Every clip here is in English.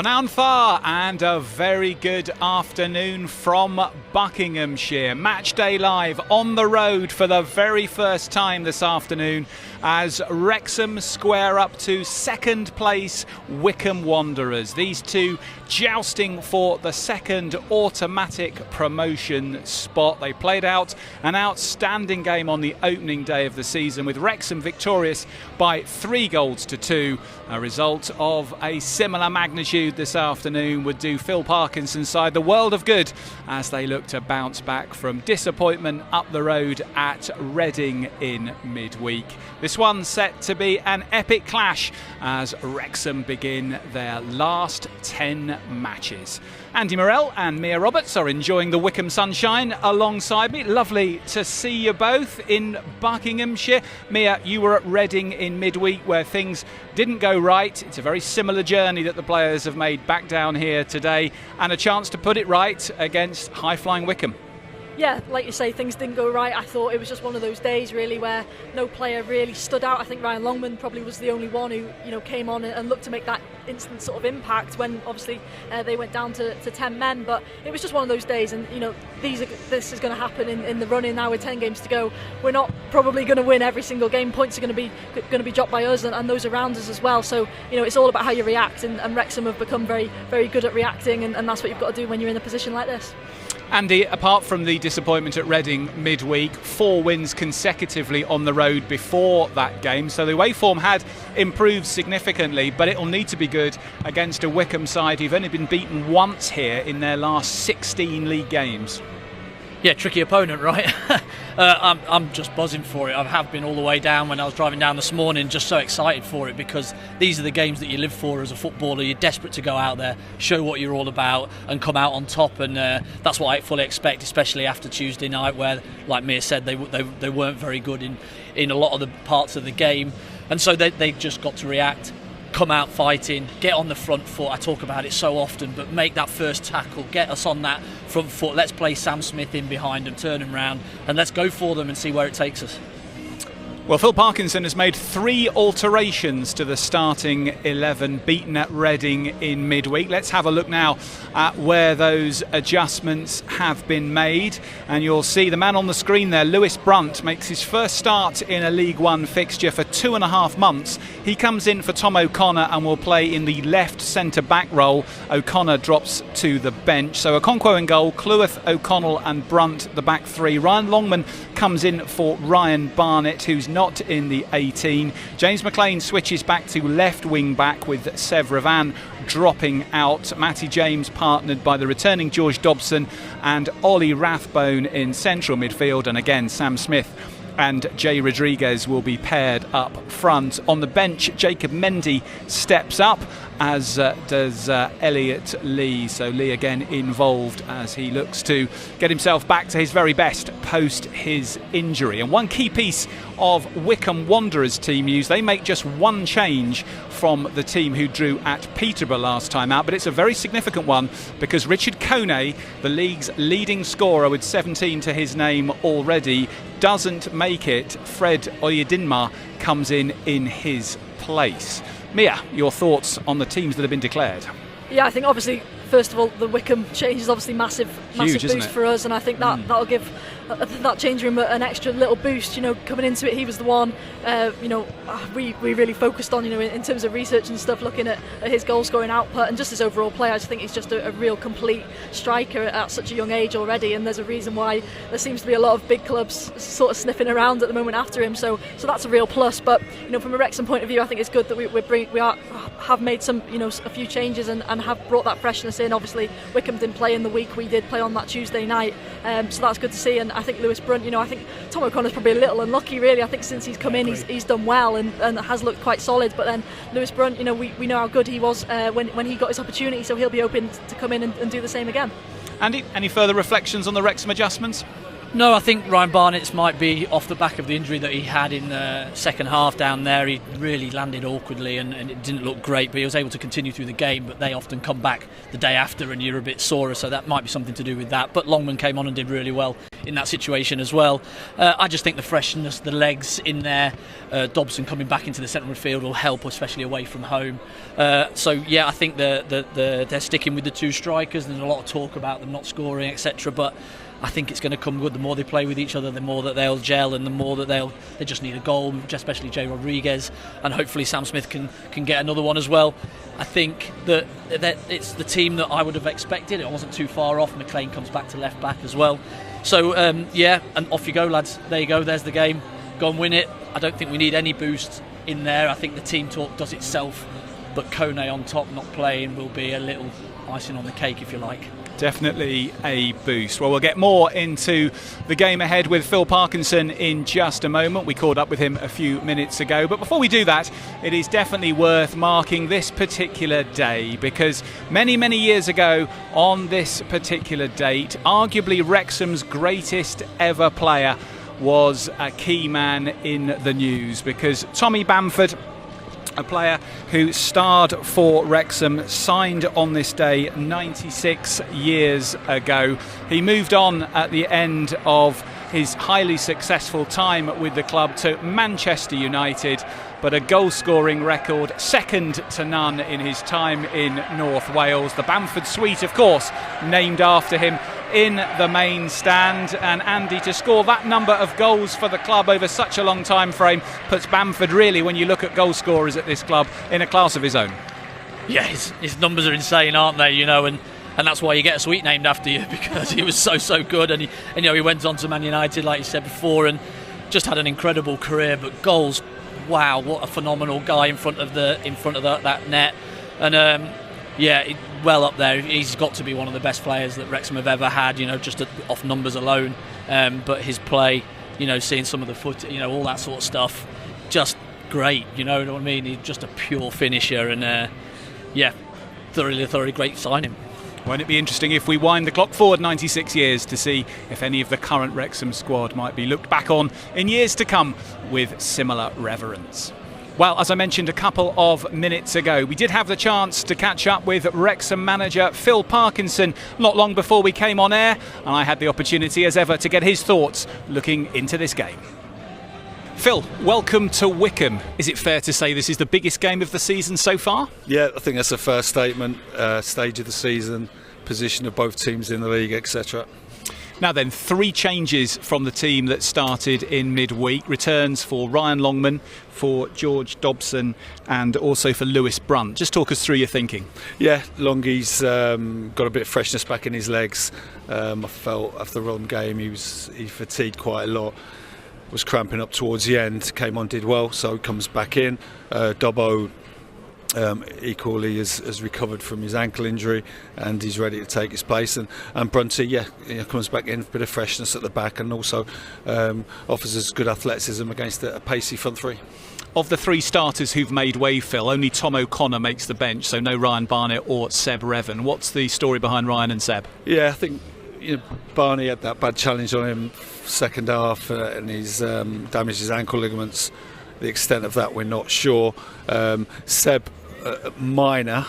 Pnawn and a very good afternoon from Buckinghamshire. Matchday live on the road for the very first time this afternoon as Wrexham square up to second place Wycombe Wanderers. These two jousting for the second automatic promotion spot. They played out an outstanding game on the opening day of the season with Wrexham victorious by 3-2. A result of a similar magnitude this afternoon would do Phil Parkinson's side the world of good as they look to bounce back from disappointment up the road at Reading in midweek. This one set to be an epic clash as Wrexham begin their last 10 matches. Andy Morell and Mia Roberts are enjoying the Wycombe sunshine alongside me. Lovely to see you both in Buckinghamshire. Mia, you were at Reading in midweek where things didn't go right. It's a very similar journey that the players have made back down here today and a chance to put it right against high-flying Wycombe. Yeah, like you say, things didn't go right. I thought it was just one of those days really where no player really stood out. I think Ryan Longman probably was the only one who came on and looked to make that instant sort of impact when obviously they went down to 10 men. But it was just one of those days, and this is going to happen in the run-in now with 10 games to go. We're not probably going to win every single game. Points are going to be dropped by us and those around us as well. So it's all about how you react, and Wrexham have become very, very good at reacting, and that's what you've got to do when you're in a position like this. Andy, apart from the disappointment at Reading midweek, 4 wins consecutively on the road before that game, so the away form had improved significantly, but it'll need to be good against a Wycombe side who've only been beaten once here in their last 16 league games. Yeah, tricky opponent, right? I'm just buzzing for it. I have been all the way down when I was driving down this morning, just so excited for it because these are the games that you live for as a footballer. You're desperate to go out there, show what you're all about and come out on top, and that's what I fully expect, especially after Tuesday night where, like Mia said, they weren't very good in a lot of the parts of the game, and so they just got to react. Come out fighting, get on the front foot. I talk about it so often, but make that first tackle, get us on that front foot. Let's play Sam Smith in behind them, turn them round, and let's go for them and see where it takes us. Well, Phil Parkinson has made 3 alterations to the starting 11 beaten at Reading in midweek. Let's have a look now at where those adjustments have been made. And you'll see the man on the screen there, Lewis Brunt, makes his first start in a League One fixture for 2.5 months. He comes in for Tom O'Connor and will play in the left centre-back role. O'Connor drops to the bench. So Okonkwo in goal, Cleworth, O'Connell and Brunt, the back 3. Ryan Longman comes in for Ryan Barnett, who's not in the 18. James McLean switches back to left wing back with Sev Ravan dropping out. Matty James partnered by the returning George Dobson and Ollie Rathbone in central midfield, and again Sam Smith and Jay Rodriguez will be paired up front. On the bench, Jacob Mendy steps up, as does Elliot Lee. So Lee again involved as he looks to get himself back to his very best post his injury. And one key piece of Wycombe Wanderers team news, they make just one change from the team who drew at Peterborough last time out, but it's a very significant one because Richard Kone, the league's leading scorer with 17 to his name already, doesn't make it. Fred Oyedinma comes in his place. Mia, your thoughts on the teams that have been declared? Yeah, I think obviously, first of all, the Wycombe change is obviously massive boost for us, and I think that'll give that change room an extra little boost. Coming into it, he was the one. We really focused on, in terms of research and stuff, looking at his goal scoring output and just his overall play. I just think he's just a real complete striker at such a young age already, and there's a reason why there seems to be a lot of big clubs sort of sniffing around at the moment after him. So that's a real plus. But from a Wrexham point of view, I think it's good that we have made some a few changes and have brought that freshness in. Obviously, Wycombe didn't play in the week. We did play on that Tuesday night, so that's good to see. And I think Lewis Brunt, I think Tom O'Connor's probably a little unlucky, really. I think since he's come in, he's done well and has looked quite solid. But then Lewis Brunt, we know how good he was when he got his opportunity, so he'll be open to come in and do the same again. Andy, any further reflections on the Wrexham adjustments? No, I think Ryan Barnett's might be off the back of the injury that he had in the second half down there. He really landed awkwardly and it didn't look great, but he was able to continue through the game. But they often come back the day after and you're a bit sorer, so that might be something to do with that. But Longman came on and did really well in that situation as well. I just think the freshness, the legs in there, Dobson coming back into the central midfield will help, especially away from home. So yeah, I think they're sticking with the two strikers. There's a lot of talk about them not scoring, etc. But I think it's going to come good. The more they play with each other, the more that they'll gel, and the more that they just need a goal, especially Jay Rodriguez, and hopefully Sam Smith can get another one as well. I think that it's the team that I would have expected. It wasn't too far off. McLean comes back to left back as well. So yeah, and off you go, lads. There you go. There's the game. Go and win it. I don't think we need any boost in there. I think the team talk does itself. But Kone on top not playing will be a little icing on the cake, if you like. Definitely a boost. Well, we'll get more into the game ahead with Phil Parkinson in just a moment. We caught up with him a few minutes ago. But before we do that, it is definitely worth marking this particular day, because many, many years ago on this particular date, arguably Wrexham's greatest ever player was a key man in the news, because Tommy Bamford, a player who starred for Wrexham, signed on this day 96 years ago. He moved on at the end of his highly successful time with the club to Manchester United, but a goal-scoring record second to none in his time in North Wales. The Bamford Suite, of course, named after him in the main stand. And Andy, to score that number of goals for the club over such a long time frame puts Bamford, really, when you look at goal scorers at this club, in a class of his own. Yeah, his numbers are insane, aren't they? You know, and that's why you get a suite named after you, because he was so good. And he went on to Man United, like you said before, and just had an incredible career. But goals, wow, what a phenomenal guy in front of that net. And yeah, well up there. He's got to be one of the best players that Wrexham have ever had, just off numbers alone. But his play, seeing some of the foot, all that sort of stuff, just great. You know what I mean? He's just a pure finisher, and yeah, thoroughly great signing. Won't it be interesting if we wind the clock forward 96 years to see if any of the current Wrexham squad might be looked back on in years to come with similar reverence. Well, as I mentioned a couple of minutes ago, we did have the chance to catch up with Wrexham manager Phil Parkinson not long before we came on air, and I had the opportunity as ever to get his thoughts looking into this game. Phil, welcome to Wycombe. Is it fair to say this is the biggest game of the season so far? Yeah, I think that's a fair statement. Stage of the season, position of both teams in the league, etc. Now then, 3 changes from the team that started in midweek. Returns for Ryan Longman, for George Dobson, and also for Lewis Brunt. Just talk us through your thinking. Yeah, Longy's got a bit of freshness back in his legs. I felt after the run game he fatigued quite a lot. Was cramping up towards the end, came on, did well, so comes back in. Dobbo equally has recovered from his ankle injury and he's ready to take his place. And Brunty, comes back in, a bit of freshness at the back, and also offers us good athleticism against a pacey front three. Of the 3 starters who've made way, Phil, only Tom O'Connor makes the bench, so no Ryan Barnett or Seb Revan. What's the story behind Ryan and Seb? Yeah, I think Barney had that bad challenge on him second half, and he's damaged his ankle ligaments. The extent of that we're not sure. Seb, minor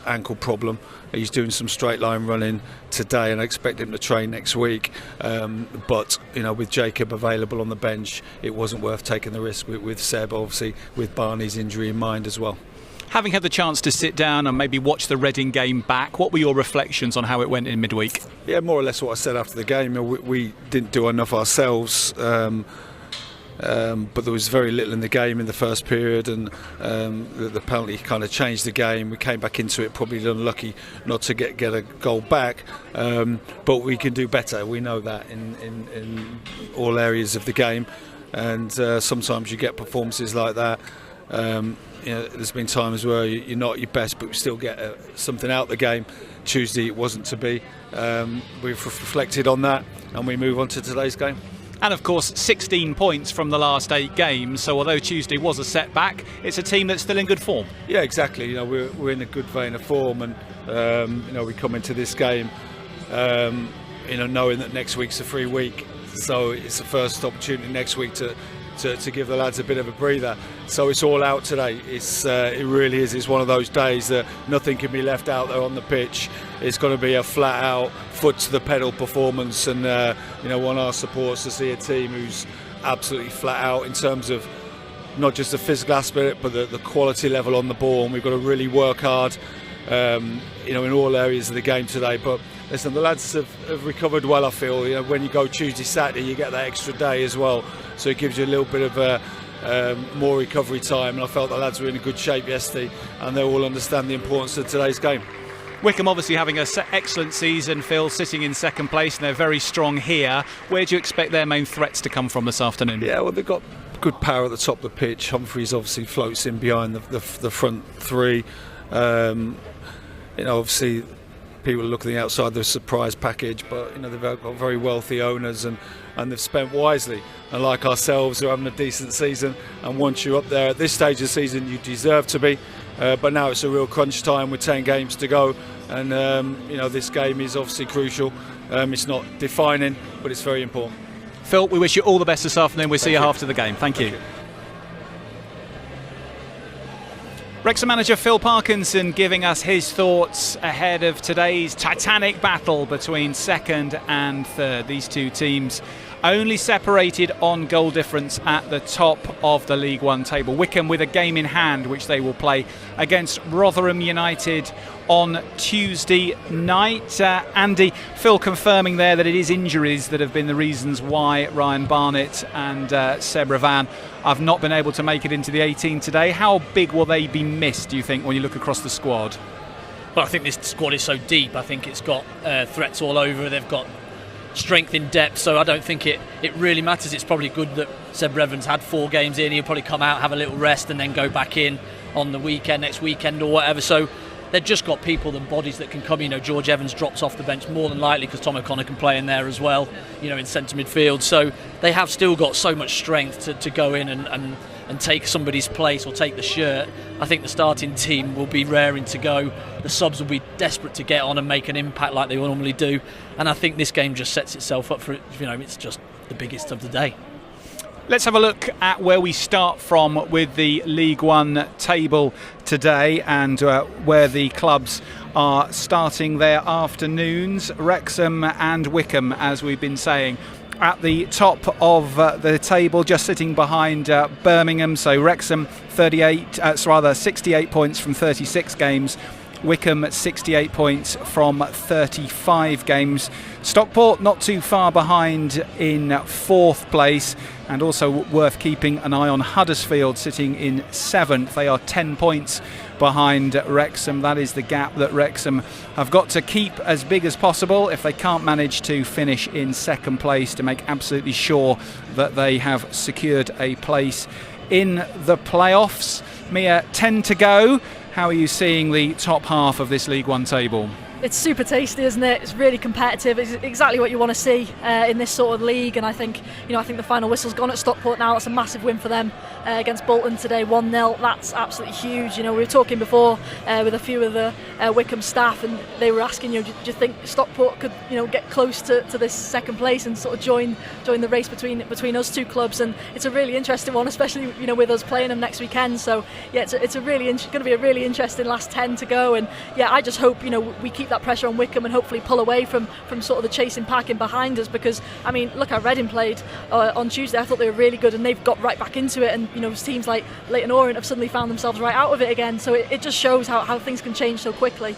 ankle problem. He's doing some straight line running today, and I expect him to train next week. But with Jacob available on the bench, it wasn't worth taking the risk with Seb, obviously with Barney's injury in mind as well. Having had the chance to sit down and maybe watch the Reading game back, what were your reflections on how it went in midweek? Yeah, more or less what I said after the game. We didn't do enough ourselves, but there was very little in the game in the first period, and the penalty kind of changed the game. We came back into it probably unlucky not to get a goal back, but we can do better. We know that in all areas of the game, and sometimes you get performances like that. There's been times where you're not at your best, but we still get something out of the game. Tuesday it wasn't to be. We've reflected on that, and we move on to today's game. And of course 16 points from the last 8 games, so although Tuesday was a setback, it's a team that's still in good form. Yeah, exactly. We're in a good vein of form, and we come into this game knowing that next week's a free week, so it's the first opportunity next week to to give the lads a bit of a breather. So it's all out today. It really is. It's one of those days that nothing can be left out there on the pitch. It's going to be a flat out, foot to the pedal performance, and want our supporters to see a team who's absolutely flat out in terms of not just the physical aspect but the quality level on the ball, and we've got to really work hard in all areas of the game today. But listen, the lads have recovered well, I feel. When you go Tuesday, Saturday, you get that extra day as well, so it gives you a little bit of more recovery time, and I felt the lads were in a good shape yesterday, and they all understand the importance of today's game. Wycombe obviously having an excellent season, Phil, sitting in second place, and they're very strong here. Where do you expect their main threats to come from this afternoon? Yeah, well, they've got good power at the top of the pitch. Humphreys obviously floats in behind the front three. Obviously people look at the outside, the surprise package, but they've got very wealthy owners and they've spent wisely. And like ourselves, they're having a decent season. And once you're up there at this stage of the season, you deserve to be. But now it's a real crunch time with 10 games to go, and this game is obviously crucial. It's not defining, but it's very important. Phil, we wish you all the best this afternoon. We'll see you after the game. Thank you. Wrexham manager Phil Parkinson giving us his thoughts ahead of today's titanic battle between second and third. These two teams only separated on goal difference at the top of the League One table. Wycombe with a game in hand, which they will play against Rotherham United on Tuesday night. Andy, Phil confirming there that it is injuries that have been the reasons why Ryan Barnett and Seb Ravan have not been able to make it into the 18 today. How big will they be missed, do you think, when you look across the squad? Well, I think this squad is so deep. I think it's got threats all over. They've got strength in depth, so I don't think it really matters. It's probably good that Seb Revan's had 4 games in. He'll probably come out, have a little rest, and then go back in on the weekend, next weekend or whatever. So they've just got people and bodies that can come. George Evans drops off the bench more than likely because Tom O'Connor can play in there as well, in centre midfield. So they have still got so much strength to go in and take somebody's place or take the shirt. I think the starting team will be raring to go. The subs will be desperate to get on and make an impact like they normally do. And I think this game just sets itself up for it. It's just the biggest of the day. Let's have a look at where we start from with the League One table today and where the clubs are starting their afternoons. Wrexham and Wycombe, as we've been saying, at the top of the table, just sitting behind Birmingham. So Wrexham 68 points from 36 games. Wycombe 68 points from 35 games. Stockport not too far behind in 4th place, and also worth keeping an eye on Huddersfield sitting in 7th. They are 10 points behind Wrexham. That is the gap that Wrexham have got to keep as big as possible if they can't manage to finish in 2nd place to make absolutely sure that they have secured a place in the playoffs. Mia, 10 to go. How are you seeing the top half of this League One table? It's super tasty, isn't it? It's really competitive. It's exactly what you want to see in this sort of league. And I think the final whistle's gone at Stockport now. It's a massive win for them against Bolton today, 1-0. That's absolutely huge. We were talking before with a few of the Wycombe staff, and they were asking, do you think Stockport could, get close to this 2nd place and sort of join the race between us two clubs? And it's a really interesting one, especially with us playing them next weekend. So yeah, it's going to be a really interesting last 10 to go. And yeah, I just hope we keep that pressure on Wycombe and hopefully pull away from sort of the chasing pack in behind us, because look how Reading played on Tuesday. I thought they were really good and they've got right back into it, and teams like Leyton Orient have suddenly found themselves right out of it again. So it just shows how things can change so quickly.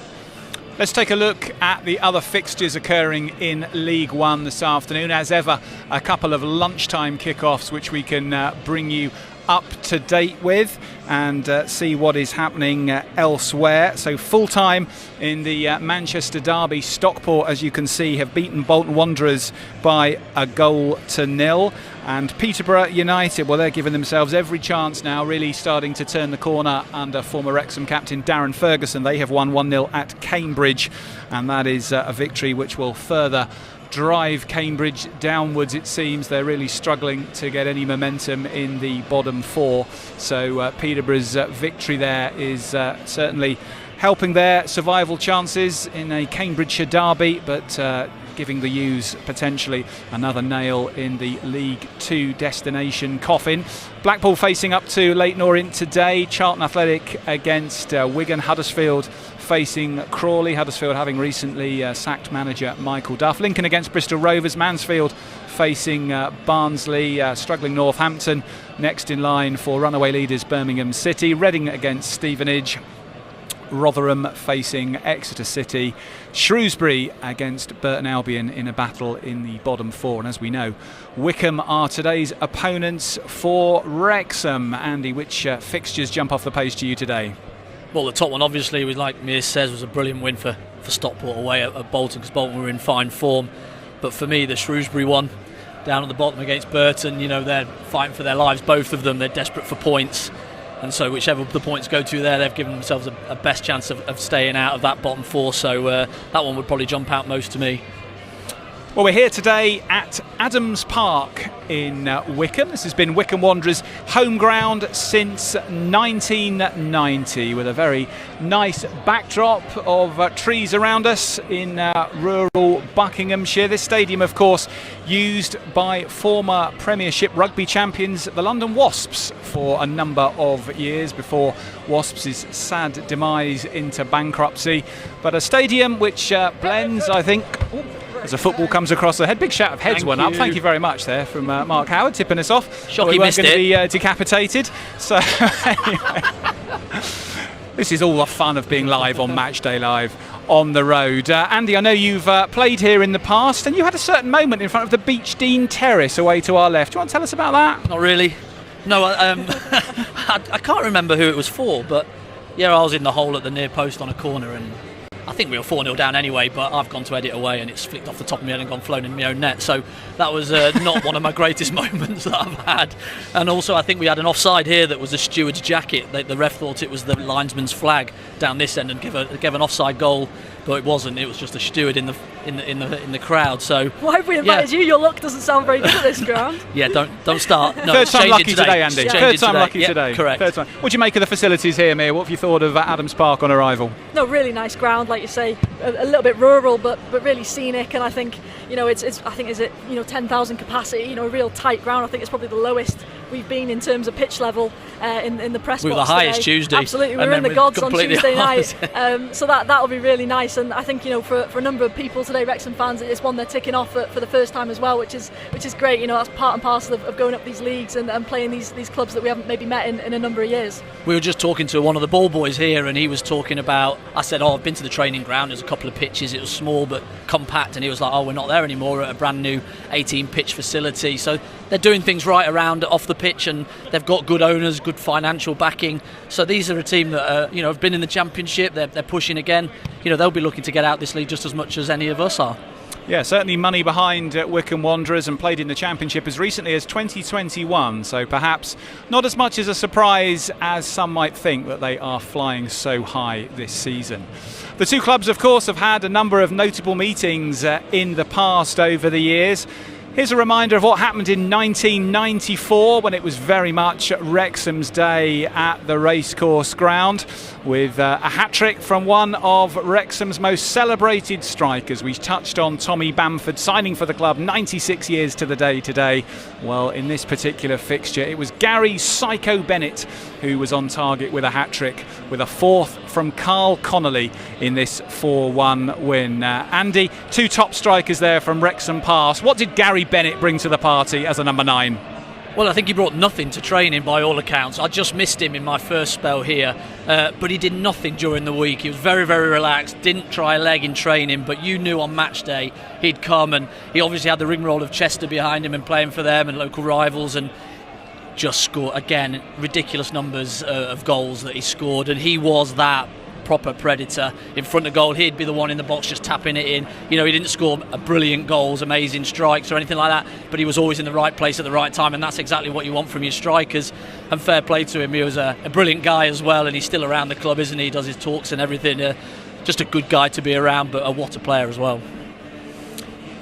Let's take a look at the other fixtures occurring in League One this afternoon. As ever, a couple of lunchtime kickoffs which we can bring you up to date with and see what is happening elsewhere. So full time in the Manchester derby. Stockport, as you can see, have beaten Bolton Wanderers by 1-0, and Peterborough United, well, they're giving themselves every chance now, really starting to turn the corner under former Wrexham captain Darren Ferguson. They have won 1-0 at Cambridge, and that is a victory which will further drive Cambridge downwards. It seems they're really struggling to get any momentum in the bottom 4. So Peterborough's victory there is certainly helping their survival chances in a Cambridgeshire derby, but giving the U's potentially another nail in the League 2 destination coffin. Blackpool facing up to Leyton Orient today. Charlton Athletic against Wigan. Huddersfield facing Crawley. Huddersfield having recently sacked manager Michael Duff. Lincoln against Bristol Rovers. Mansfield facing Barnsley. Struggling Northampton next in line for runaway leaders Birmingham City. Reading against Stevenage. Rotherham facing Exeter City. Shrewsbury against Burton Albion in a battle in the bottom four. And as we know, Wycombe are today's opponents for Wrexham. Andy, which fixtures jump off the page to you today? Well, the top one, obviously, like Mears says, was a brilliant win for Stockport away at Bolton, because Bolton were in fine form. But for me, the Shrewsbury one, down at the bottom against Burton, they're fighting for their lives, both of them. They're desperate for points. And so whichever the points go to there, they've given themselves a best chance of staying out of that bottom four. So that one would probably jump out most to me. Well, we're here today at Adams Park in Wycombe. This has been Wycombe Wanderers' home ground since 1990, with a very nice backdrop of trees around us in rural Buckinghamshire. This stadium, of course, used by former Premiership rugby champions, the London Wasps, for a number of years before Wasps' sad demise into bankruptcy. But a stadium which blends, I think... as a football comes across the head. Big shout of heads went up. Thank you very much there from Mark Howard tipping us off. Shock we he weren't missed going to it. be decapitated. So anyway, this is all the fun of being live on Matchday Live on the road. Andy, I know you've played here in the past, and you had a certain moment in front of the Beach Dean Terrace away to our left. Do you want to tell us about that? Not really. No, I can't remember who it was for, but yeah, I was in the hole at the near post on a corner, and I think we were 4-0 down anyway, but I've gone to head it away and it's flicked off the top of my head and gone flown in my own net. So that was not one of my greatest moments that I've had. And also, I think we had an offside here that was a steward's jacket. The ref thought it was the linesman's flag down this end and gave an offside goal, but it wasn't. It was just a steward in the crowd. So why have we invited you? Your luck doesn't sound very good at this ground. Yeah, don't start. No, third time lucky today, Andy. Third time lucky today. Correct. Third time. What do you make of the facilities here, Mia? What have you thought of Adams Park on arrival? No, really nice ground, like you say, a little bit rural, but really scenic. And I think it's 10,000 capacity. A real tight ground. I think it's probably the lowest we've been in terms of pitch level in the press box. We were the highest today. Tuesday. Absolutely, we were in the gods on Tuesday night. Ours. So that'll be really nice. And I think for a number of people today, Wrexham fans, it's one they're ticking off for the first time as well, which is great. That's part and parcel of going up these leagues and playing these clubs that we haven't maybe met in a number of years. We were just talking to one of the ball boys here, and he was talking about, I said, I've been to the training ground, there's a couple of pitches, it was small but compact, and he was like, we're not there anymore, at a brand new 18 pitch facility. So they're doing things right around off the pitch, and they've got good owners, good financial backing. So these are a team that have been in the Championship, they're pushing again. They'll be looking to get out this league just as much as any of us are. Yeah, certainly money behind Wycombe Wanderers, and played in the Championship as recently as 2021, so perhaps not as much as a surprise as some might think that they are flying so high this season. The two clubs, of course, have had a number of notable meetings in the past over the years. Here's a reminder of what happened in 1994, when it was very much Wrexham's day at the racecourse ground, with a hat-trick from one of Wrexham's most celebrated strikers. We touched on Tommy Bamford signing for the club 96 years to the day today. Well, in this particular fixture, it was Gary Psycho Bennett who was on target with a hat-trick, with a fourth from Carl Connolly in this 4-1 win. Andy, two top strikers there from Wrexham past. What did Gary Bennett bring to the party as a number 9? Well, I think he brought nothing to training by all accounts. I just missed him in my first spell here, but he did nothing during the week. He was very, very relaxed, didn't try a leg in training, but you knew on match day he'd come, and he obviously had the ring roll of Chester behind him and playing for them and local rivals, and just scored, again, ridiculous numbers of goals that he scored, and he was that proper predator in front of goal. He'd be the one in the box just tapping it in. He didn't score brilliant goals, amazing strikes or anything like that, but he was always in the right place at the right time, and that's exactly what you want from your strikers. And fair play to him, he was a brilliant guy as well, and he's still around the club, isn't he? He does his talks and everything. Just a good guy to be around, but what a player as well.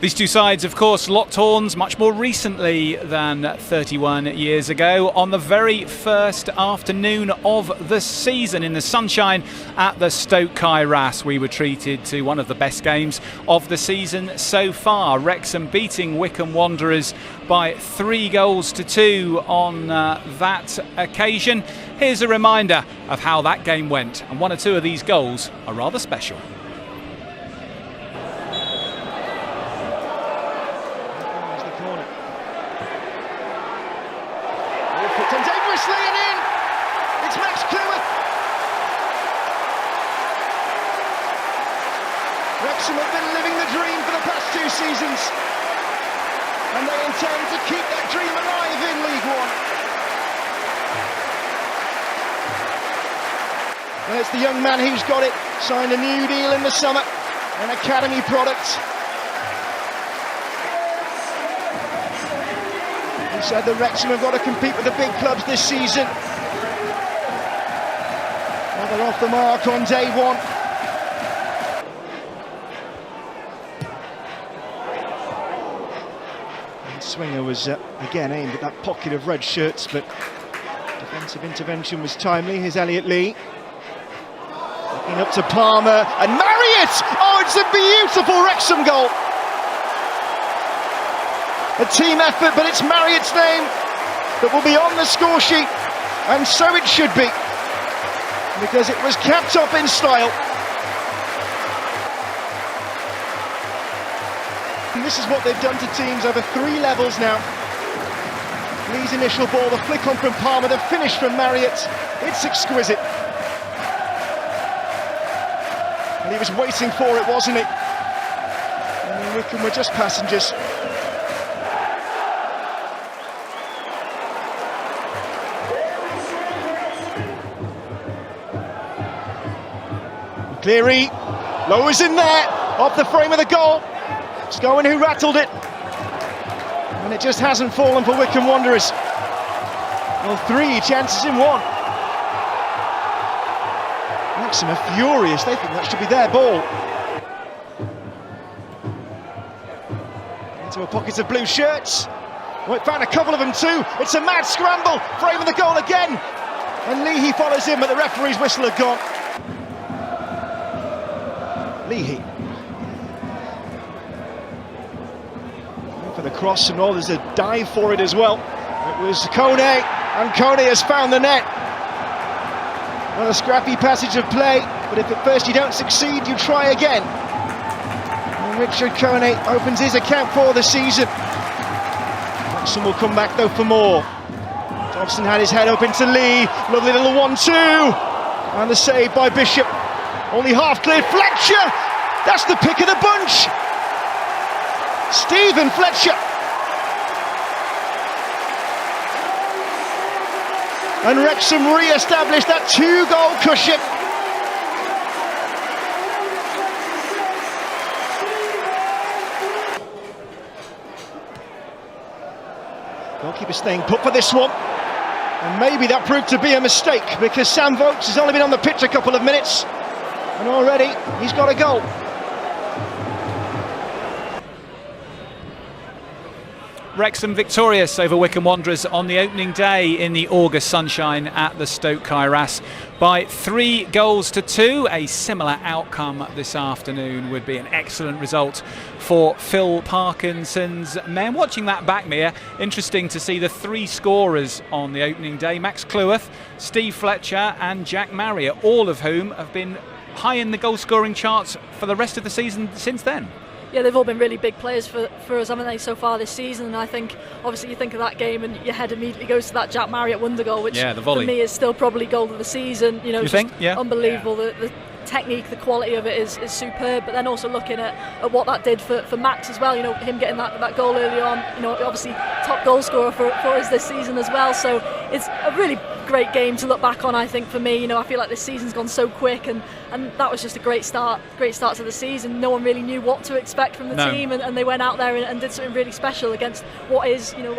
These two sides, of course, locked horns much more recently than 31 years ago on the very first afternoon of the season in the sunshine at the Stoke Kairas. We were treated to one of the best games of the season so far. Wrexham beating Wycombe Wanderers by 3-2 on that occasion. Here's a reminder of how that game went, and one or two of these goals are rather special. Wrexham have been living the dream for the past 2 seasons, and they intend to keep that dream alive in League One. And it's the young man who's got it, signed a new deal in the summer, an academy product. He said that Wrexham have got to compete with the big clubs this season. Well, they're off the mark on day one. Swinger was again aimed at that pocket of red shirts, but defensive intervention was timely. Here's Elliot Lee looking up to Palmer and Marriott. Oh, it's a beautiful Wrexham goal. A team effort, but it's Marriott's name that will be on the score sheet, and so it should be, because it was capped up in style. And this is what they've done to teams over 3 levels now. Lee's initial ball, the flick on from Palmer, the finish from Marriott. It's exquisite. And he was waiting for it, wasn't he? And Wycombe were just passengers. Cleary, lowers in there, off the frame of the goal. Scowen who rattled it, and it just hasn't fallen for Wycombe Wanderers. Well, 3 chances in 1. Wrexham are furious, they think that should be their ball. Into a pocket of blue shirts. Oh, it found a couple of them too. It's a mad scramble, frame of the goal again. And Leahy follows in, but the referee's whistle had gone. Leahy. For the cross, and there's a dive for it as well. It was Kone, and Kone has found the net. Well, a scrappy passage of play, but if at first you don't succeed, you try again. And Richard Kone opens his account for the season. Watson will come back though for more. Dobson had his head up into Lee, lovely little 1-2, and the save by Bishop. Only half cleared. Fletcher, that's the pick of the bunch. Stephen Fletcher. And Wrexham re-established that 2-goal cushion. Goalkeeper staying put for this one. And maybe that proved to be a mistake, because Sam Vokes has only been on the pitch a couple of minutes, and already he's got a goal. Wrexham victorious over Wycombe Wanderers on the opening day in the August sunshine at the Stoke Kairas by 3-2. A similar outcome this afternoon would be an excellent result for Phil Parkinson's men. Watching that back, Mia, interesting to see the 3 scorers on the opening day: Max Cleworth, Steve Fletcher and Jack Marriott, all of whom have been high in the goal scoring charts for the rest of the season since then. Yeah, they've all been really big players for us, haven't they, so far this season? And I think, obviously, you think of that game and your head immediately goes to that Jack Marriott wonder goal, which the volley, for me is still probably goal of the season. You know, you think? Yeah. Unbelievable. The technique, the quality of it is superb. But then also looking at what that did for Max as well. You know, him getting that goal early on. You know, obviously top goal scorer for us this season as well. So it's a really great game to look back on, I think, for me. You know, I feel like this season's gone so quick, and that was just a great start to the season. No one really knew what to expect from the team, and they went out there and did something really special against what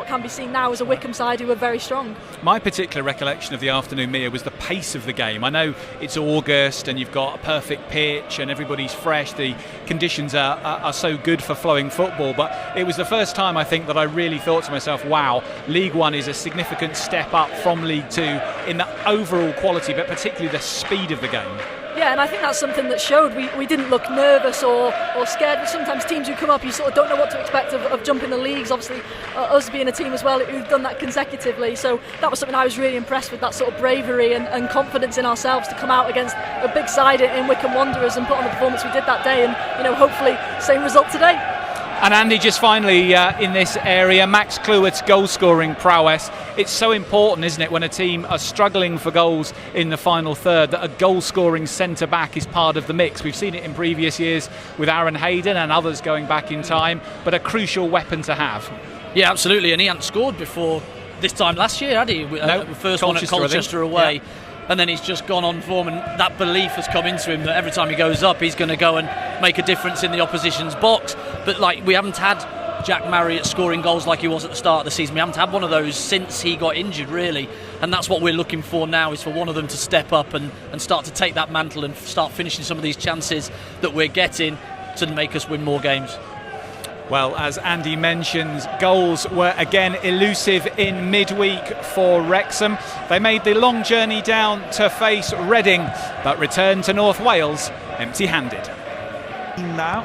can be seen now as a Wycombe side who are very strong. My particular recollection of the afternoon, Mia, was the pace of the game. I know it's August and you've got a perfect pitch and everybody's fresh, the conditions are so good for flowing football, but it was the first time, I think, that I really thought to myself, wow, League One is a significant step up from League Two in the overall quality, but particularly the speed of the game. Yeah, and I think that's something that showed. We didn't look nervous or scared. Sometimes teams who come up, you sort of don't know what to expect of jumping the leagues. Obviously, us being a team as well who've done that consecutively. So that was something I was really impressed with, that sort of bravery and confidence in ourselves to come out against a big side in Wycombe Wanderers and put on the performance we did that day. And, hopefully same result today. And Andy, just finally in this area, Max Cleworth's goal-scoring prowess. It's so important, isn't it, when a team are struggling for goals in the final third, that a goal-scoring centre-back is part of the mix. We've seen it in previous years with Aaron Hayden and others going back in time, but a crucial weapon to have. Yeah, absolutely, and he hadn't scored before this time last year, had he? No, first one at Colchester away. Yeah. And then he's just gone on form, and that belief has come into him that every time he goes up, he's going to go and make a difference in the opposition's box. But we haven't had Jack Marriott scoring goals like he was at the start of the season. We haven't had one of those since he got injured, really. And that's what we're looking for now, is for one of them to step up and start to take that mantle and start finishing some of these chances that we're getting to make us win more games. Well, as Andy mentions, goals were again elusive in midweek for Wrexham. They made the long journey down to face Reading, but returned to North Wales empty-handed. Now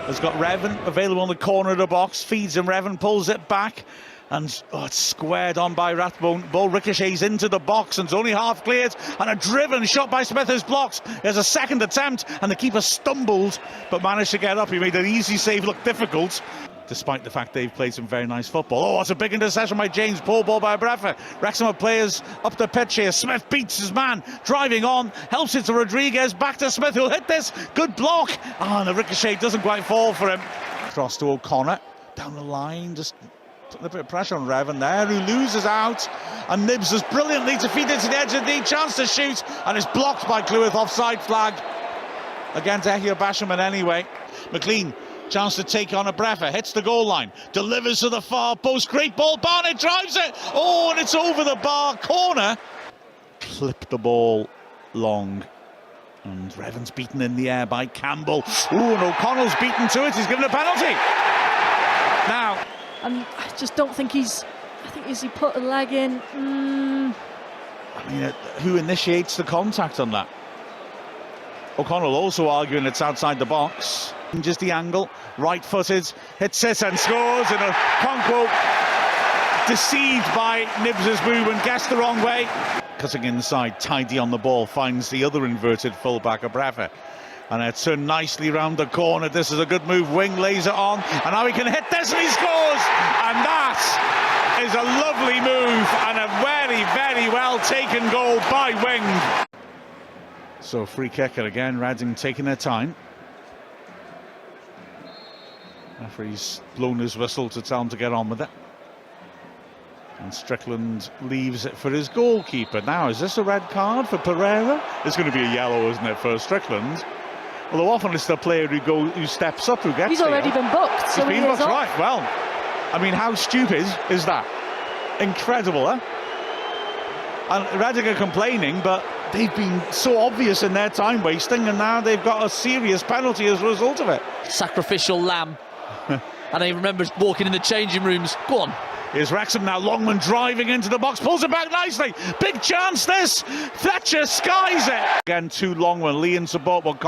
has got Revan available on the corner of the box, feeds him, Revan pulls it back, and it's squared on by Rathbone. Ball ricochets into the box and it's only half cleared, and a driven shot by Smith is blocked. There's a second attempt and the keeper stumbled but managed to get up. He made an easy save look difficult, despite the fact they've played some very nice football. Oh, it's a big interception by James. Poor ball by Brefa. Wrexham have players up the pitch here. Smith beats his man, driving on, helps it to Rodriguez, back to Smith, who'll hit this. Good block. And the ricochet doesn't quite fall for him. Cross to O'Connor, down the line, just putting a bit of pressure on Revan there, who loses out, and Nibs is brilliantly to feed it to the edge of the chance to shoot, and it's blocked by Cleworth. Offside flag against Ehia Basherman anyway. McLean, chance to take on a Brefa, hits the goal line, delivers to the far post, great ball, Barnett drives it, oh, and it's over the bar, corner. Clip the ball long, and Revan's beaten in the air by Campbell. Oh, and O'Connell's beaten to it, he's given a penalty. Now, I just don't think is he put a leg in? I mean, who initiates the contact on that? O'Connell also arguing it's outside the box. Just the angle, right-footed, hits it and scores, and Conquo deceived by Nibs' move and guessed the wrong way. Cutting inside, tidy on the ball, finds the other inverted fullback, Brefa. And it's turned nicely round the corner. This is a good move. Wing lays it on, and now he can hit this, and he scores! And that is a lovely move and a very, very well taken goal by Wing. So free kick, and again, Reading taking their time. Referee's blown his whistle to tell him to get on with it. And Strickland leaves it for his goalkeeper. Now, is this a red card for Pereira? It's going to be a yellow, isn't it, for Strickland? Although often it's the player who steps up who gets. He's already been booked. So he's been booked, right? Well, I mean, how stupid is that? Incredible, huh? And Reading are complaining, but they've been so obvious in their time wasting, and now they've got a serious penalty as a result of it. Sacrificial lamb. And I remember walking in the changing rooms. Go on. Here's Wrexham now. Longman driving into the box, pulls it back nicely. Big chance this. Fletcher skies it. Again, to Longman. Lee in support, but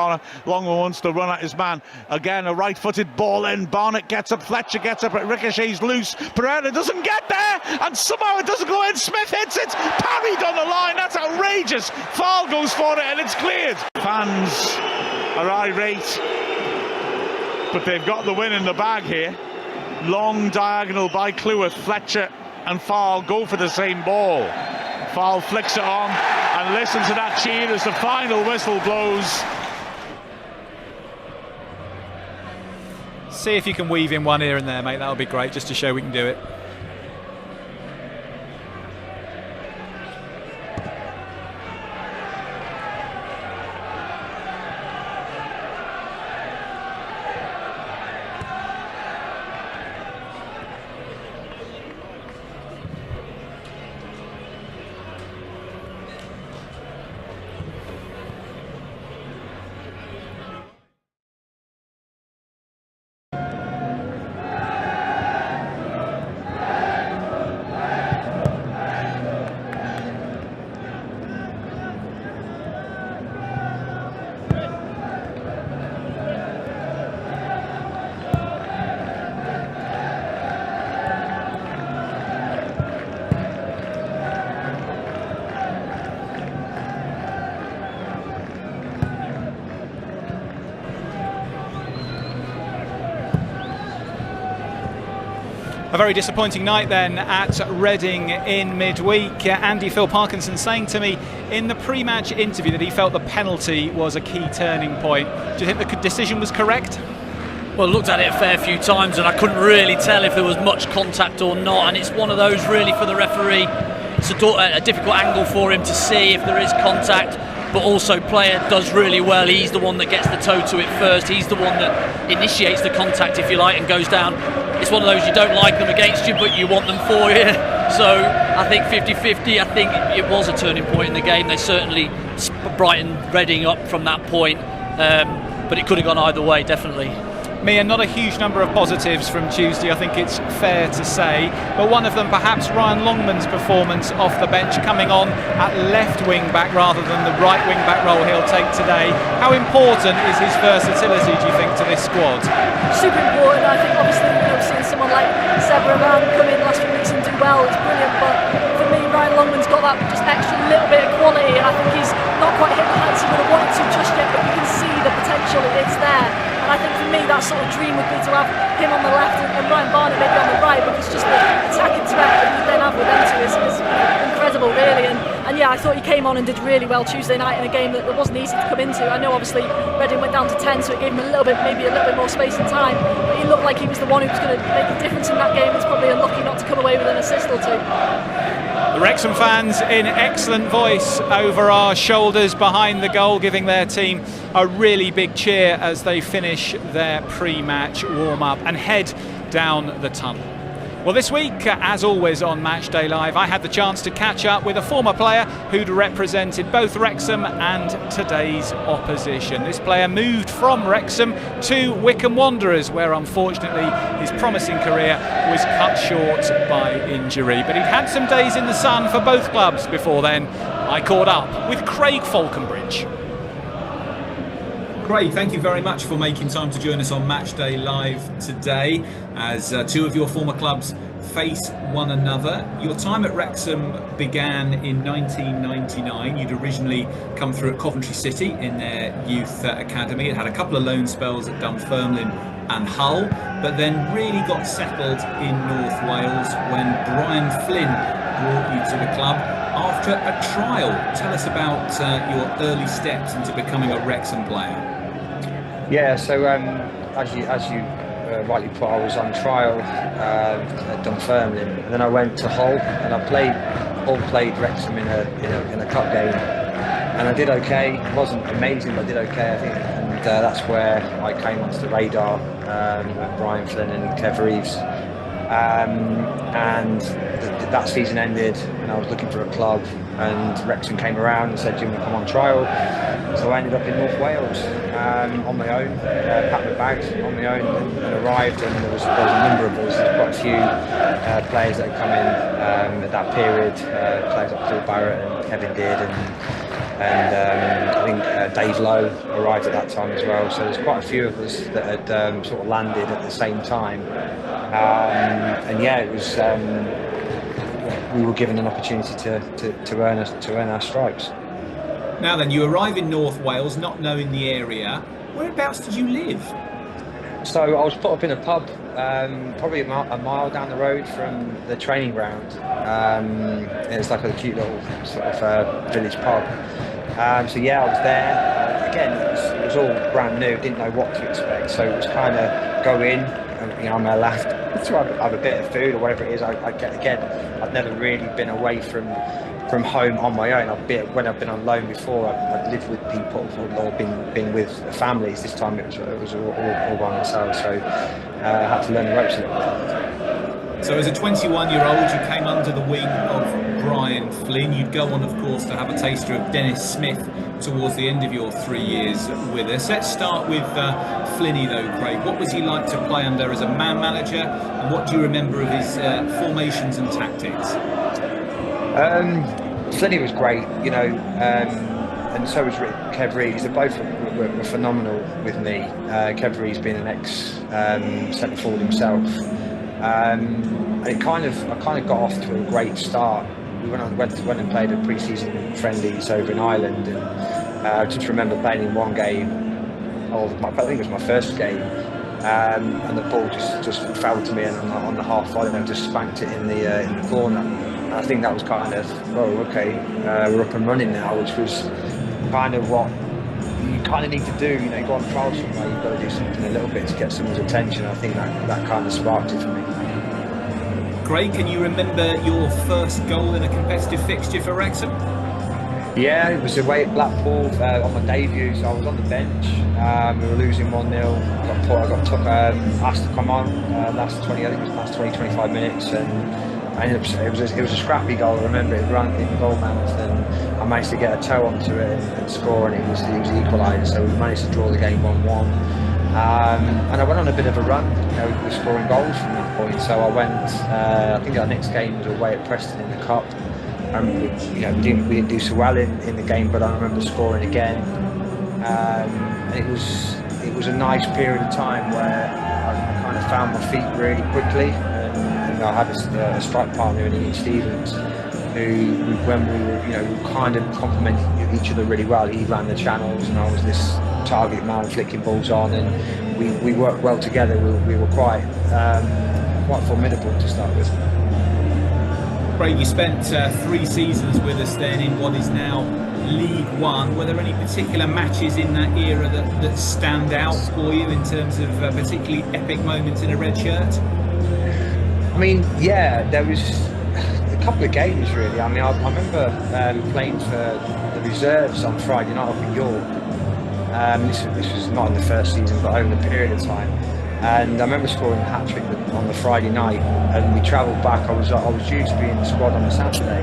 Longman wants to run at his man. Again, a right-footed ball in. Barnett gets up. Fletcher gets up. It ricochets loose. Pereira doesn't get there, and somehow it doesn't go in. Smith hits it. Parried on the line. That's outrageous. Foul goes for it, and it's cleared. Fans are irate, but they've got the win in the bag here. Long diagonal by Cleworth. Fletcher and Farl go for the same ball. Farl flicks it on, and listen to that cheer as the final whistle blows. See if you can weave in one here and there, mate. That would be great, just to show we can do it. A very disappointing night then at Reading in midweek. Andy, Phil Parkinson saying to me in the pre-match interview that he felt the penalty was a key turning point. Do you think the decision was correct? Well, I looked at it a fair few times and I couldn't really tell if there was much contact or not, and it's one of those really for the referee. It's a difficult angle for him to see if there is contact, but also player does really well. He's the one that gets the toe to it first. He's the one that initiates the contact, if you like, and goes down. It's one of those, you don't like them against you, but you want them for you. So I think 50-50, I think it was a turning point in the game. They certainly brightened Reading up from that point, but it could have gone either way, definitely. Mia, not a huge number of positives from Tuesday, I think it's fair to say, but one of them perhaps Ryan Longman's performance off the bench, coming on at left wing back rather than the right wing back role he'll take today. How important is his versatility, do you think, to this squad? Super important. I think obviously seeing someone like Sebra come in last few weeks and do well, it's brilliant, but for me Ryan Longman's got that just extra little bit of quality, and I think he's not quite hit the heights he would have wanted to just yet, but you can see the potential, it's there. I think for me that sort of dream would be to have him on the left and Ryan Barnett maybe on the right, because just the attacking threat that you then have with them two is incredible really, and yeah, I thought he came on and did really well Tuesday night in a game that wasn't easy to come into. I know obviously Reading went down to 10, so it gave him maybe a little bit more space and time, but he looked like he was the one who was going to make a difference in that game. It's probably unlucky not to come away with an assist or two. The Wrexham fans in excellent voice over our shoulders behind the goal, giving their team a really big cheer as they finish their pre-match warm-up and head down the tunnel. Well, this week, as always on Matchday Live, I had the chance to catch up with a former player who'd represented both Wrexham and today's opposition. This player moved from Wrexham to Wycombe Wanderers, where unfortunately his promising career was cut short by injury. But he'd had some days in the sun for both clubs before then. I caught up with Craig Falconbridge. Craig, thank you very much for making time to join us on Matchday Live today as two of your former clubs face one another. Your time at Wrexham began in 1999. You'd originally come through at Coventry City in their youth academy. It had a couple of loan spells at Dunfermline and Hull, but then really got settled in North Wales when Brian Flynn brought you to the club after a trial. Tell us about your early steps into becoming a Wrexham player. Yeah, so as you rightly put, I was on trial at Dunfermline, and then I went to Hull, and I played Wrexham in a cup game, and I did okay. It wasn't amazing, but I did okay, I think, and that's where I came onto the radar with Brian Flynn and Kev Reeves. And that season ended, and I was looking for a club, and Wrexham came around and said, "Do you want to come on trial?" So I ended up in North Wales on my own, packed my bags on my own, and arrived. And there was a number of us. There's quite a few players that had come in at that period. Players like Paul Barrett and Kevin did, and I think Dave Lowe arrived at that time as well. So there's quite a few of us that had sort of landed at the same time. And yeah, it was. We were given an opportunity to earn our stripes. Now then, you arrive in North Wales, not knowing the area. Whereabouts did you live? So I was put up in a pub, probably a mile down the road from the training ground. It's like a cute little sort of village pub. So yeah, I was there. Again, it was all brand new, didn't know what to expect. So it was kind of go in, and, I'm allowed to have a bit of food or whatever it is. I've never really been away from home on my own. When I've been on loan before, I've lived with people or been with families. This time it was all by myself, so I had to learn the ropes a little bit. So as a 21-year-old, you came under the wing of Brian Flynn. You'd go on, of course, to have a taster of Dennis Smith towards the end of your 3 years with us. Let's start with Flinny, though, Craig. What was he like to play under as a man manager, and what do you remember of his formations and tactics? Flinny was great, and so was Kev Reeves. They both were phenomenal with me. Kev Reeves being an ex-centre forward himself. And I kind of got off to a great start. We went and played a pre-season friendlies over in Ireland, and I just remember playing in one game. I think it was my first game, and the ball just fell to me, and on the half volley, I just spanked it in the corner. And I think that was kind of, we're up and running now, which was kind of what you kind of need to do. You go on trial somewhere, you've got to do something a little bit to get someone's attention. I think that kind of sparked it for me. Craig, can you remember your first goal in a competitive fixture for Wrexham? Yeah, it was away at Blackpool on my debut, so I was on the bench. We were losing 1-0. I got asked to come on last 20-25 minutes, and I ended up, it was a scrappy goal. I remember it ran in the goal mouth, and I managed to get a toe onto it and score, and it was equalised. So we managed to draw the game 1-1. And I went on a bit of a run, with scoring goals from that point. So I went, I think our next game was away at Preston in the Cup. And we didn't do so well in the game, but I remember scoring again. And it was a nice period of time where I kind of found my feet really quickly. And I had a strike partner in Ian Stevens, who, when we were, kind of complemented each other really well. He ran the channels, and I was this target man flicking balls on, and we worked well together. We were quite formidable to start with. Craig, you spent 3 seasons with us then in what is now League One. Were there any particular matches in that era that stand out for you in terms of particularly epic moments in a red shirt? I mean, yeah, there was a couple of games really. I mean, I remember playing for the reserves on Friday night up in York. This was not in the first season, but over the period of time. And I remember scoring a hat-trick on the Friday night, and we travelled back. I was due to be in the squad on the Saturday,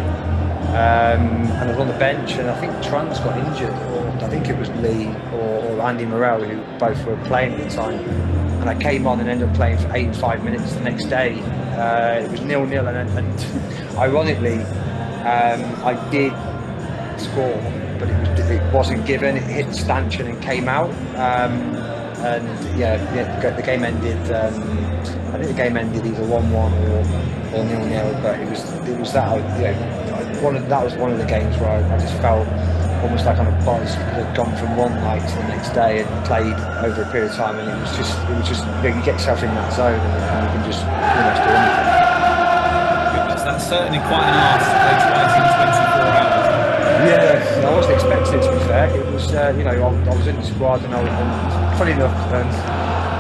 and I was on the bench, and I think Trans got injured, or I think it was Lee or Andy Morrell, who both were playing at the time. And I came on and ended up playing for 85 minutes the next day. It was 0-0, and ironically, I did score, but it wasn't given. It hit stanchion and came out. And the game ended. I think the game ended either 1-1 or 0-0. But it was that. That was one of the games where I just felt almost like on a buzz. I'd gone from one night to the next day and played over a period of time, and it was just you get yourself in that zone, and you can just almost do anything. Goodness, that's certainly quite an ask to play twice in 24 hours. Yeah, I wasn't expecting it, to be fair. It was, I was in the squad, and funny enough,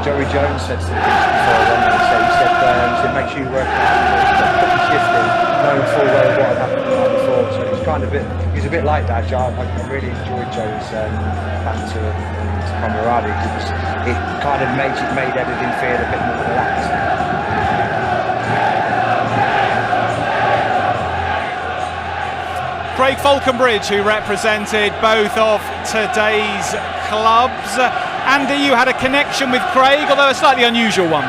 Joey Jones said something before I went. He said, make sure you work hard, put your shift in, knowing full well what had happened the night before. So it was kind of he's a bit like that. I really enjoyed Joe's banter and camaraderie, because it kind of made everything feel a bit more relaxed. Craig Falconbridge, who represented both of today's clubs. Andy, you had a connection with Craig, although a slightly unusual one.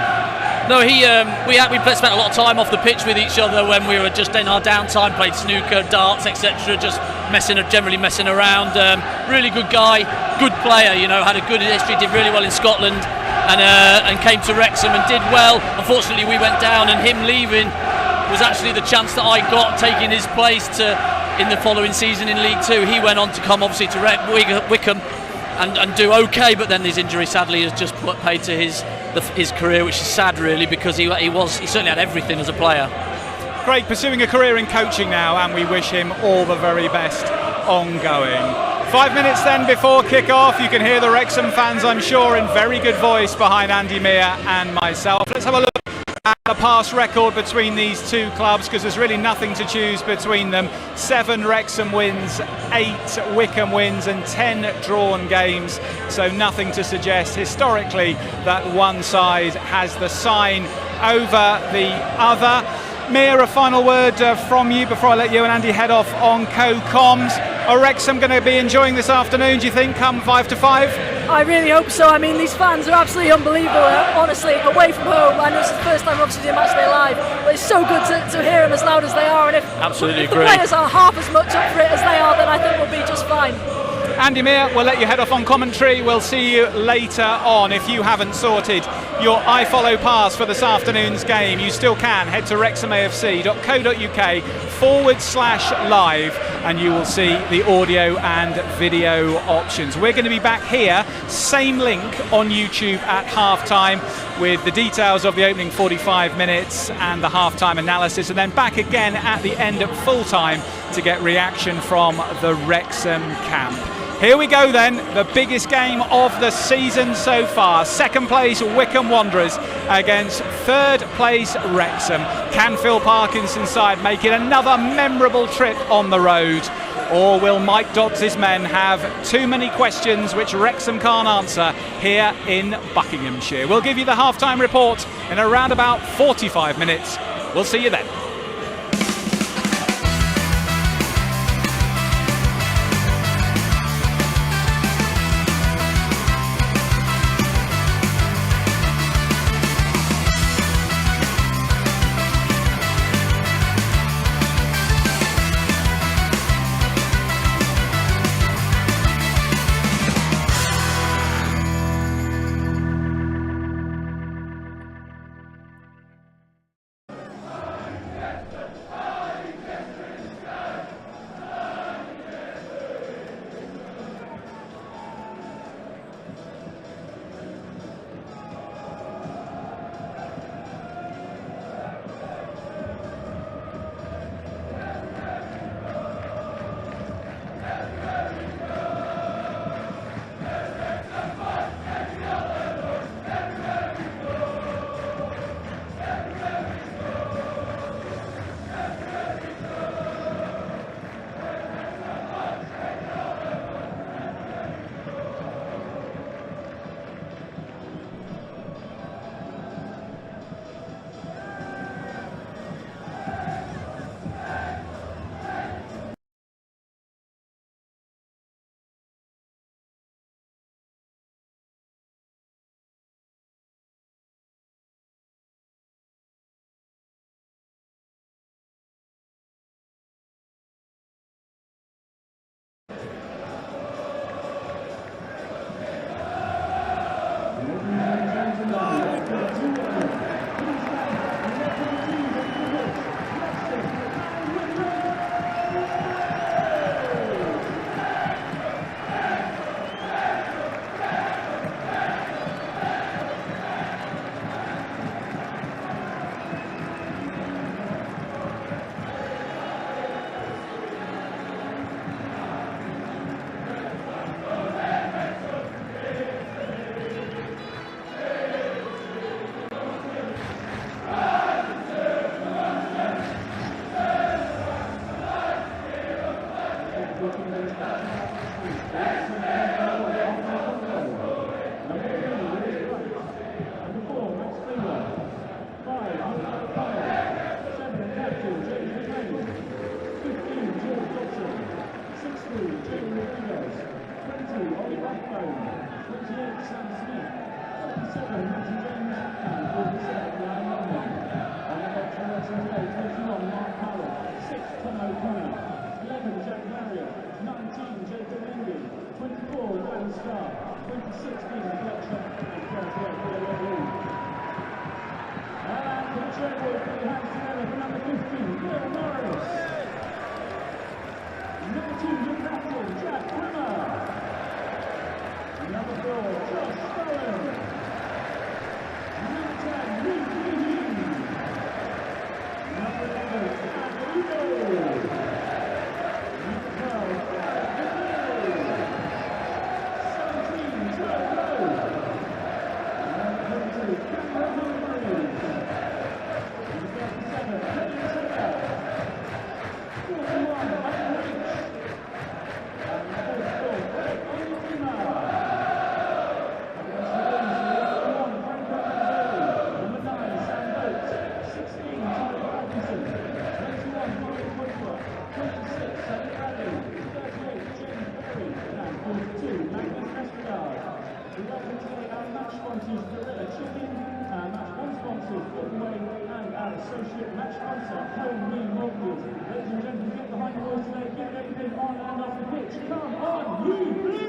No, we spent a lot of time off the pitch with each other when we were just in our downtime, played snooker, darts, etc. Just generally messing around. Really good guy, good player. Had a good history, did really well in Scotland, and came to Wrexham and did well. Unfortunately, we went down, and him leaving was actually the chance that I got, taking his place in the following season in League Two. He went on to come obviously to Wycombe and do okay, but then his injury sadly has just paid to his career, which is sad really, because he certainly had everything as a player. Craig pursuing a career in coaching now, and we wish him all the very best ongoing. 5 minutes then before kick-off. You can hear the Wrexham fans, I'm sure, in very good voice behind Andy Meir and myself. Let's have a look at the past record between these two clubs, because there's really nothing to choose between them. 7 Wrexham wins, 8 Wycombe wins, and 10 drawn games, so nothing to suggest historically that one side has the sign over the other. Meir, a final word from you before I let you and Andy head off on co-coms. Are Wrexham going to be enjoying this afternoon, do you think, come 5 to 5? I really hope so. I mean, these fans are absolutely unbelievable, honestly, away from home. I know it's the first time obviously doing MATCHDAY live, but it's so good to hear them as loud as they are, and if Absolutely the players are half as much up for it as they are, then I think we'll be just fine. Andy Meir will let you head off on commentary. We'll see you later on. If you haven't sorted your iFollow pass for this afternoon's game, you still can. Head to wrexhamafc.co.uk/live and you will see the audio and video options. We're going to be back here, same link on YouTube at half-time with the details of the opening 45 minutes and the half-time analysis, and then back again at the end at full-time to get reaction from the Wrexham camp. Here we go then, the biggest game of the season so far. Second place Wycombe Wanderers against third place Wrexham. Can Phil Parkinson's side make it another memorable trip on the road? Or will Mike Dodds' men have too many questions which Wrexham can't answer here in Buckinghamshire? We'll give you the half-time report in around about 45 minutes. We'll see you then. Associate match sponsor, Home Green Mortgages. Ladies and gentlemen, get behind the wall today. Give it everything. on and off the pitch. Come on, you Blues!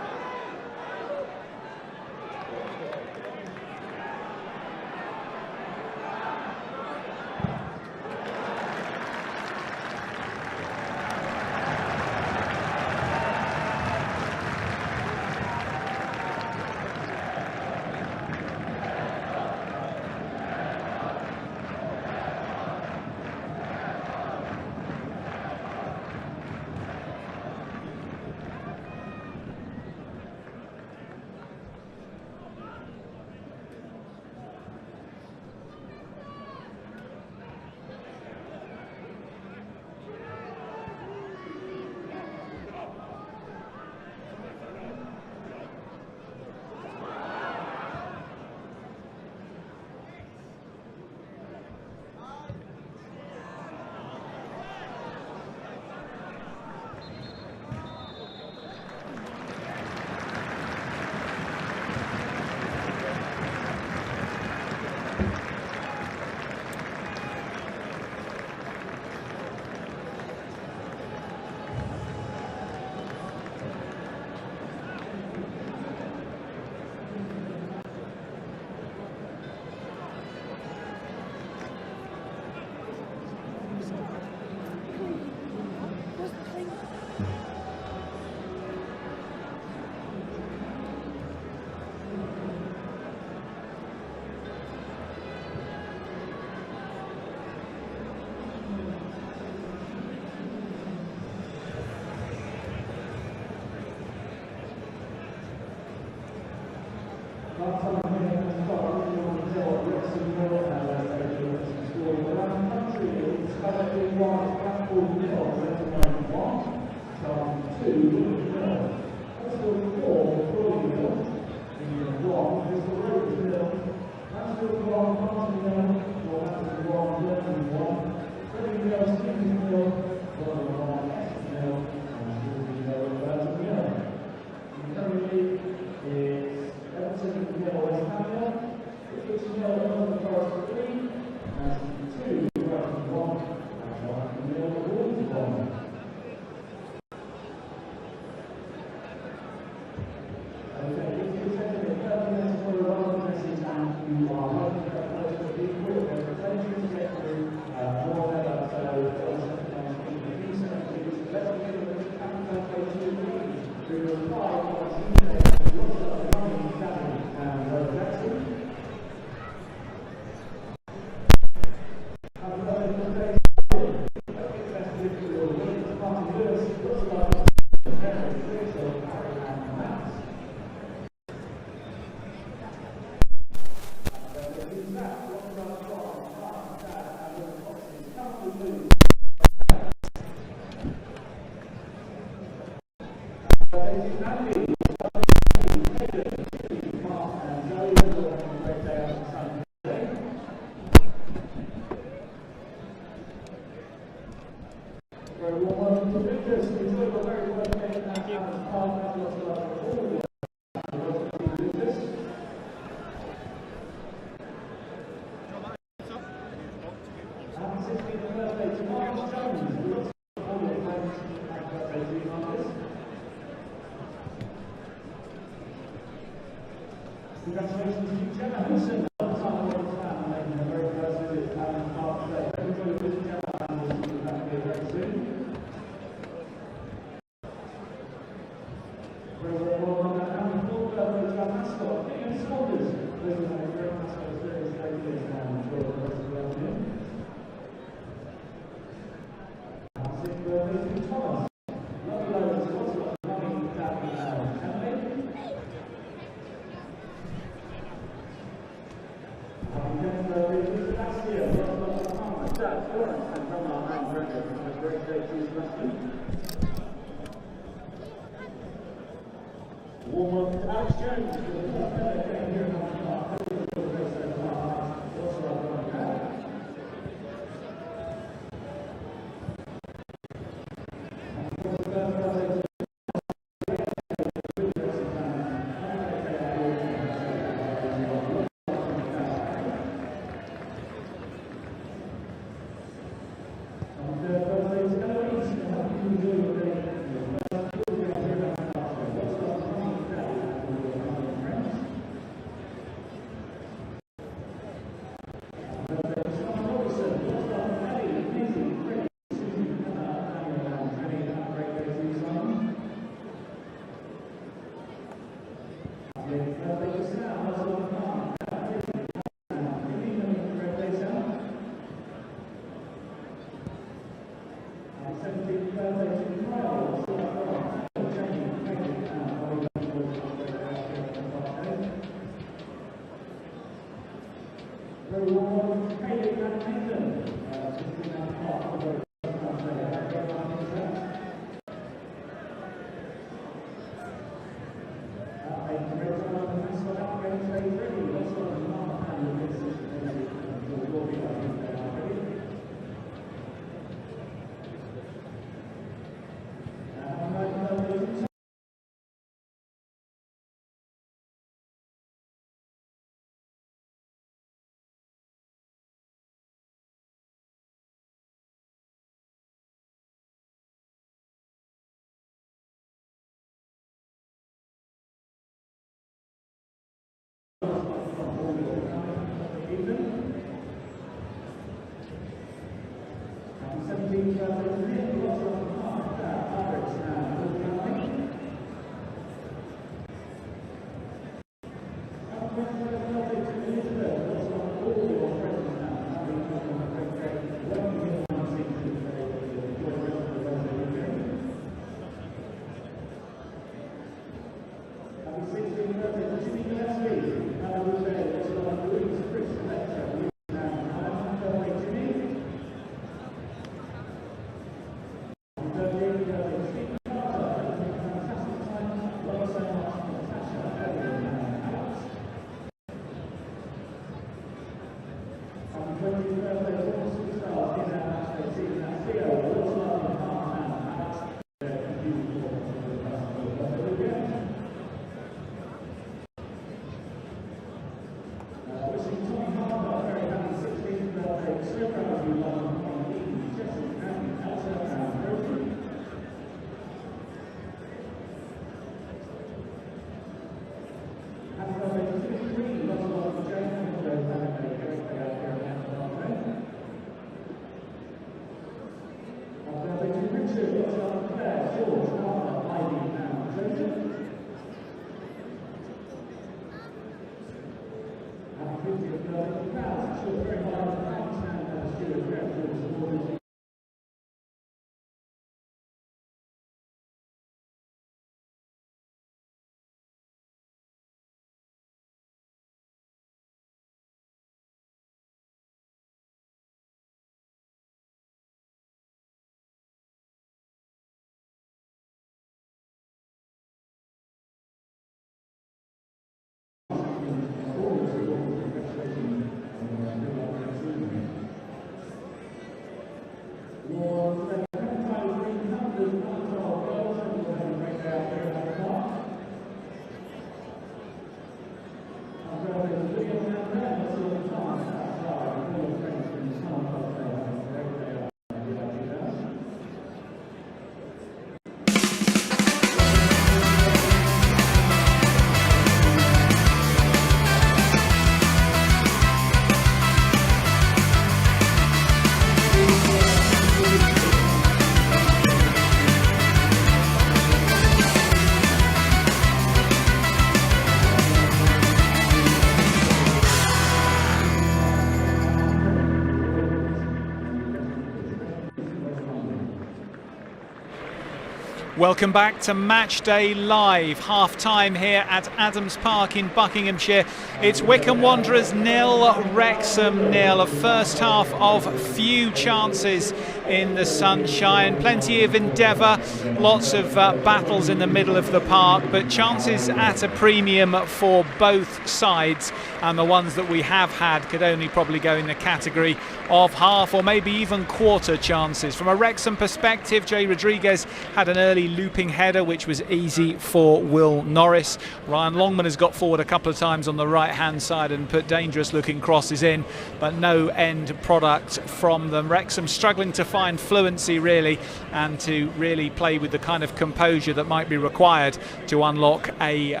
Welcome back to Matchday Live, half-time here at Adams Park in Buckinghamshire. It's Wycombe Wanderers 0, Wrexham 0. A first half of few chances in the sunshine, plenty of endeavour, lots of battles in the middle of the park, but chances at a premium for both sides, and the ones that we have had could only probably go in the category of half or maybe even quarter chances. From a Wrexham perspective, Jay Rodriguez had an early looping header which was easy for Will Norris. Ryan Longman has got forward a couple of times on the right hand side and put dangerous looking crosses in, but no end product from them. Wrexham struggling to find fluency really, and to really play with the kind of composure that might be required to unlock a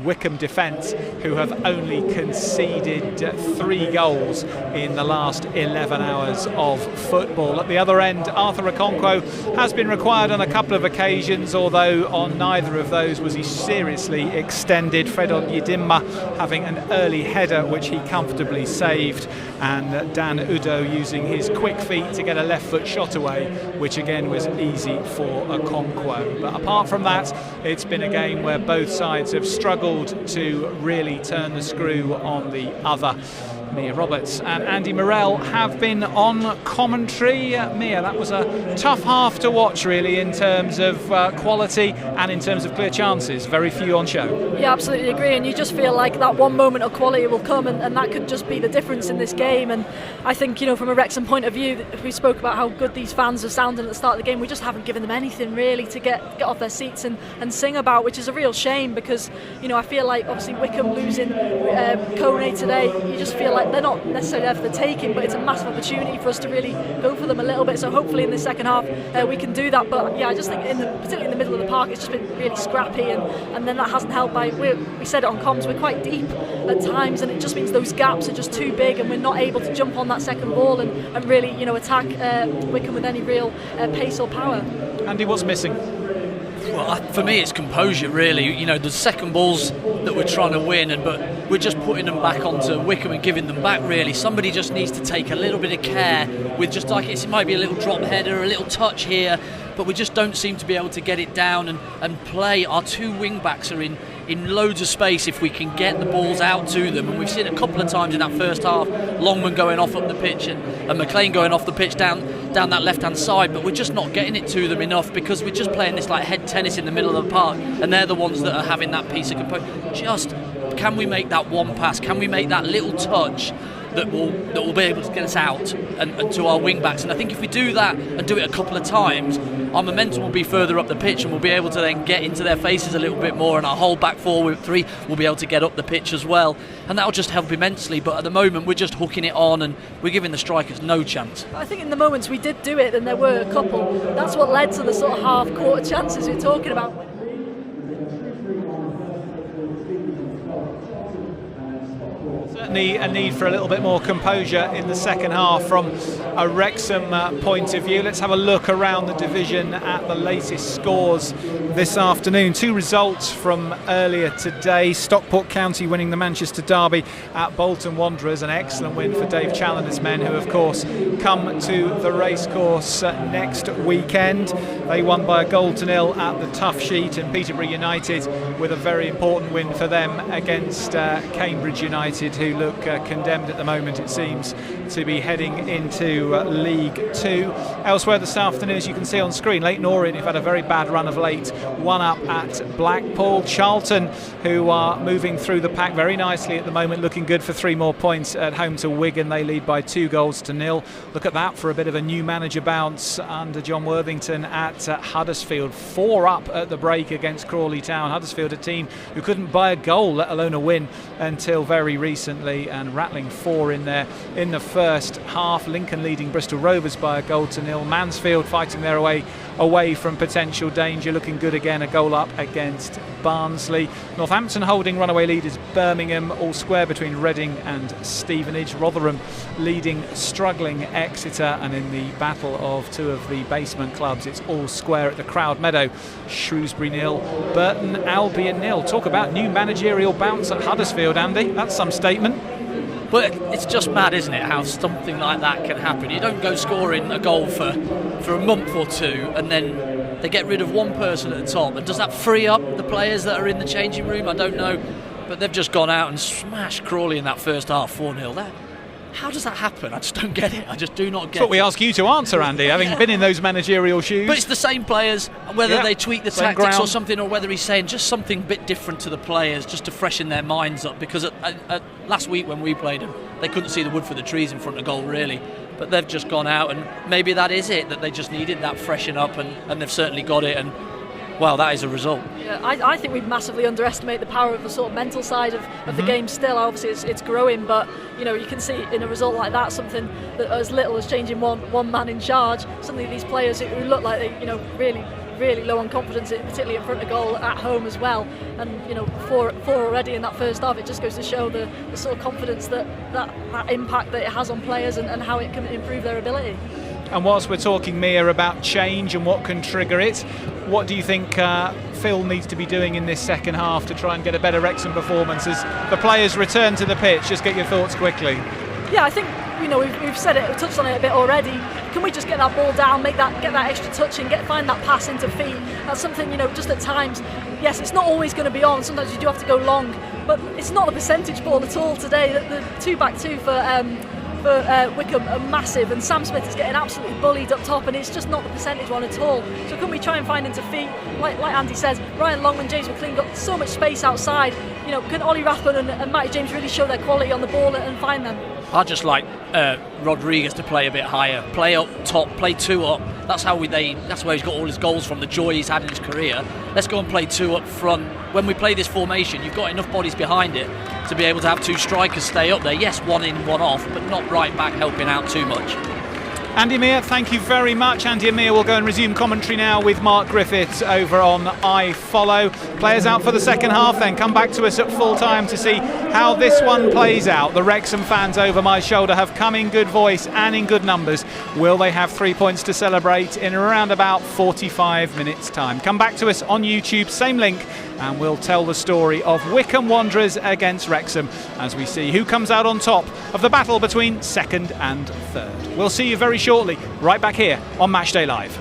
Wycombe defence who have only conceded 3 goals in the last 11 hours of football. At the other end, Arthur Okonkwo has been required on a couple of occasions, although on neither of those was he seriously extended. Fred Onyedinma having an early header which he comfortably saved, and Dan Udo using his quick feet to get a left foot shot away, which again was easy for Okonkwo. But apart from that, it's been a game where both sides have struggled to really turn the screw on the other. Mia Roberts and Andy Morrell have been on commentary. Mia, that was a tough half to watch really, in terms of quality and in terms of clear chances. Very few on show. Yeah, absolutely agree, and you just feel like that one moment of quality will come, and that could just be the difference in this game. And I think, from a Wrexham point of view, we spoke about how good these fans have sounded at the start of the game. We just haven't given them anything really to get off their seats and sing about, which is a real shame, because I feel like obviously Wycombe losing Kone today, you just feel like they're not necessarily there for the taking, but it's a massive opportunity for us to really go for them a little bit. So hopefully in the second half we can do that. But yeah, I just think particularly in the middle of the park, it's just been really scrappy, and then that hasn't helped by, we said it on comms, we're quite deep at times, and it just means those gaps are just too big, and we're not able to jump on that second ball and really attack Wycombe with any real pace or power. Andy, what's missing? Well, for me, it's composure, really. The second balls that we're trying to win, but we're just putting them back onto Wycombe and giving them back, really. Somebody just needs to take a little bit of care with just like it might be a little drop header, a little touch here, but we just don't seem to be able to get it down and play. Our 2 wing backs are in loads of space if we can get the balls out to them, and we've seen a couple of times in that first half, Longman going off up the pitch and McLean going off the pitch down that left hand side, but we're just not getting it to them enough, because we're just playing this like head tennis in the middle of the park, and they're the ones that are having that piece of composure. Just can we make that one pass, can we make that little touch that will be able to get us out and to our wing backs? And I think if we do that and do it a couple of times, our momentum will be further up the pitch, and we'll be able to then get into their faces a little bit more, and our whole back 4 with 3 will be able to get up the pitch as well, and that'll just help immensely. But at the moment we're just hooking it on and we're giving the strikers no chance. I think in the moments we did do it, and there were a couple, that's what led to the sort of half-quarter chances we're talking about. Certainly a need for a little bit more composure in the second half from a Wrexham point of view. Let's have a look around the division at the latest scores this afternoon. 2 results from earlier today. Stockport County winning the Manchester Derby at Bolton Wanderers, an excellent win for Dave Challoner's men, who of course come to the racecourse next weekend. They won by 1-0 at the Tough Sheet, and Peterborough United with a very important win for them against Cambridge United, who look condemned at the moment, it seems, to be heading into League 2. Elsewhere this afternoon, as you can see on screen, Leyton Orient, who've had a very bad run of late, 1 up at Blackpool. Charlton, who are moving through the pack very nicely at the moment, looking good for 3 more points at home to Wigan. They lead by 2-0. Look at that for a bit of a new manager bounce under John Worthington at Huddersfield. 4 up at the break against Crawley Town. Huddersfield, a team who couldn't buy a goal, let alone a win, until very recently, and rattling 4 in there in the first half. Lincoln leading Bristol Rovers by 1-0. Mansfield fighting their way away from potential danger, looking good again, a goal up against Barnsley. Northampton holding runaway leaders Birmingham, all square between Reading and Stevenage. Rotherham leading struggling Exeter, and in the battle of 2 of the basement clubs, it's all square at the Crowd Meadow. Shrewsbury 0, Burton Albion 0. Talk about new managerial bounce at Huddersfield, Andy. That's some statement. But it's just mad, isn't it, how something like that can happen. You don't go scoring a goal for a month or 2, and then they get rid of one person at the top, and does that free up the players that are in the changing room? I don't know, but they've just gone out and smashed Crawley in that first half, 4-0. How does that happen? I just don't get it. I just do not get it. That's what we ask you to answer, Andy, having been in those managerial shoes. But it's the same players, whether they tweak the tactics or something, or whether he's saying just something a bit different to the players, just to freshen their minds up. Because last week when we played them, they couldn't see the wood for the trees in front of goal, really. But they've just gone out, and maybe that is it, that they just needed that freshen up, and they've certainly got it. And well, that is a result. Yeah, I think we massively underestimate the power of the sort of mental side of the game still. Obviously it's growing, but you can see in a result like that, something that as little as changing one man in charge, suddenly these players who look like they really low on confidence, particularly in front of goal at home as well, and four already in that first half, it just goes to show the sort of confidence that impact that it has on players and how it can improve their ability. And whilst we're talking, Mia, about change and what can trigger it, what do you think Phil needs to be doing in this second half to try and get a better Wrexham performance as the players return to the pitch? Just get your thoughts quickly. Yeah, I think we've said it, we've touched on it a bit already. Can we just get that ball down, get that extra touch, and find that pass into feet? That's something just at times. Yes, it's not always going to be on. Sometimes you do have to go long, but it's not the percentage ball at all today. The 2-back-2 for Wycombe are massive, and Sam Smith is getting absolutely bullied up top, and it's just not the percentage one at all. So can we try and find into feet, like Andy says, Ryan Longman, James McLean got so much space outside. Can Ollie Rathbone and Matty James really show their quality on the ball and find them? I'd just like Rodriguez to play a bit higher, play up top, play 2 up. That's where he's got all his goals from, the joy he's had in his career. Let's go and play 2 up front. When we play this formation, you've got enough bodies behind it to be able to have 2 strikers stay up there. Yes, 1 in, 1 off, but not right back helping out too much. Andy Meir, thank you very much. Andy and Meir will go and resume commentary now with Mark Griffiths over on iFollow. Players out for the second half, then come back to us at full time to see how this one plays out. The Wrexham fans over my shoulder have come in good voice and in good numbers. Will they have 3 points to celebrate in around about 45 minutes time? Come back to us on YouTube, same link, and we'll tell the story of Wycombe Wanderers against Wrexham as we see who comes out on top of the battle between second and third. We'll see you very shortly, right back here on Matchday Live.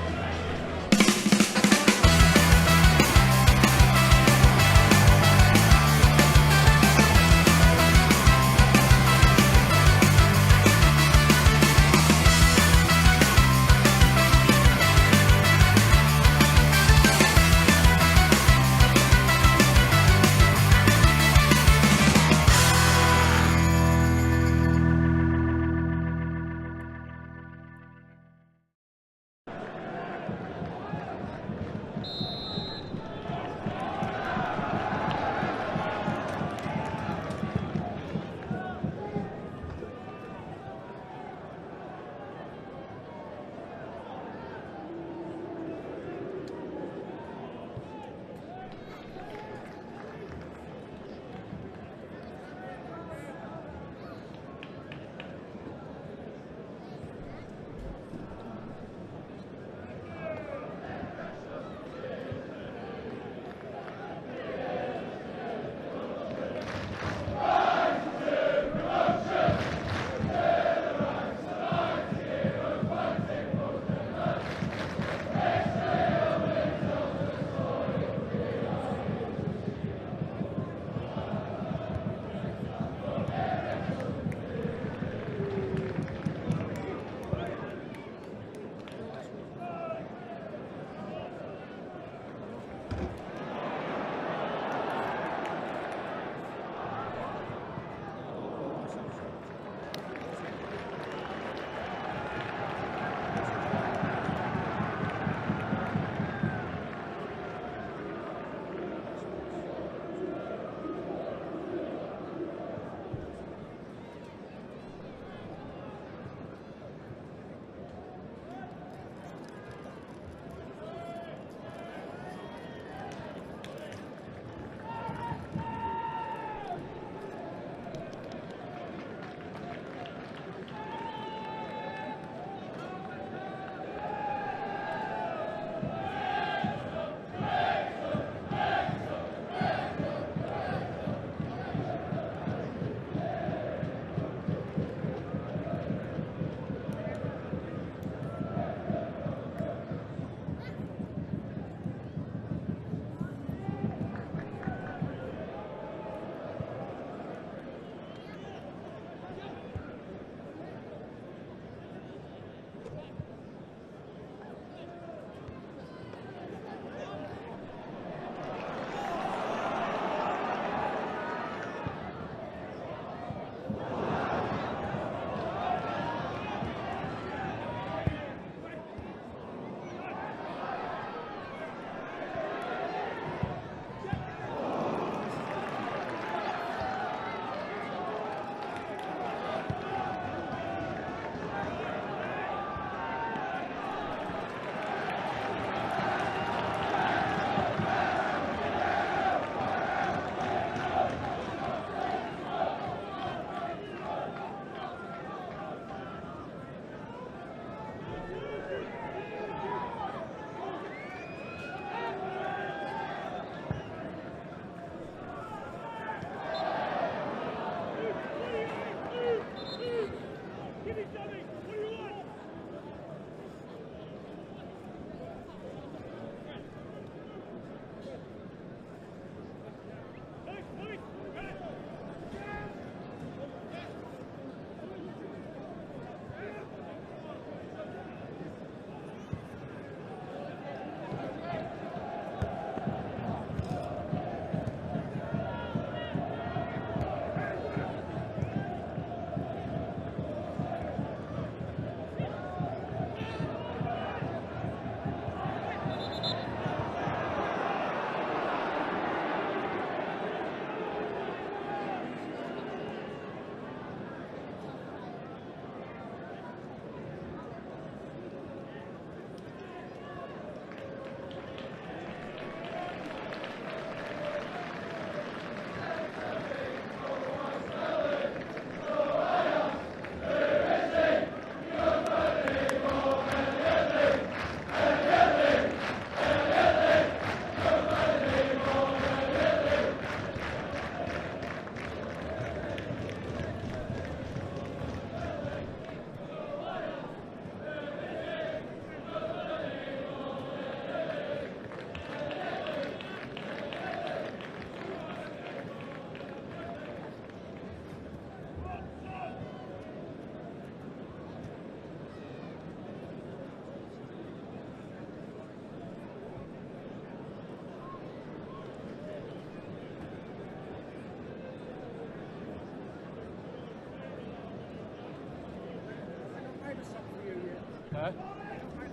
go.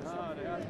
Oh, dear.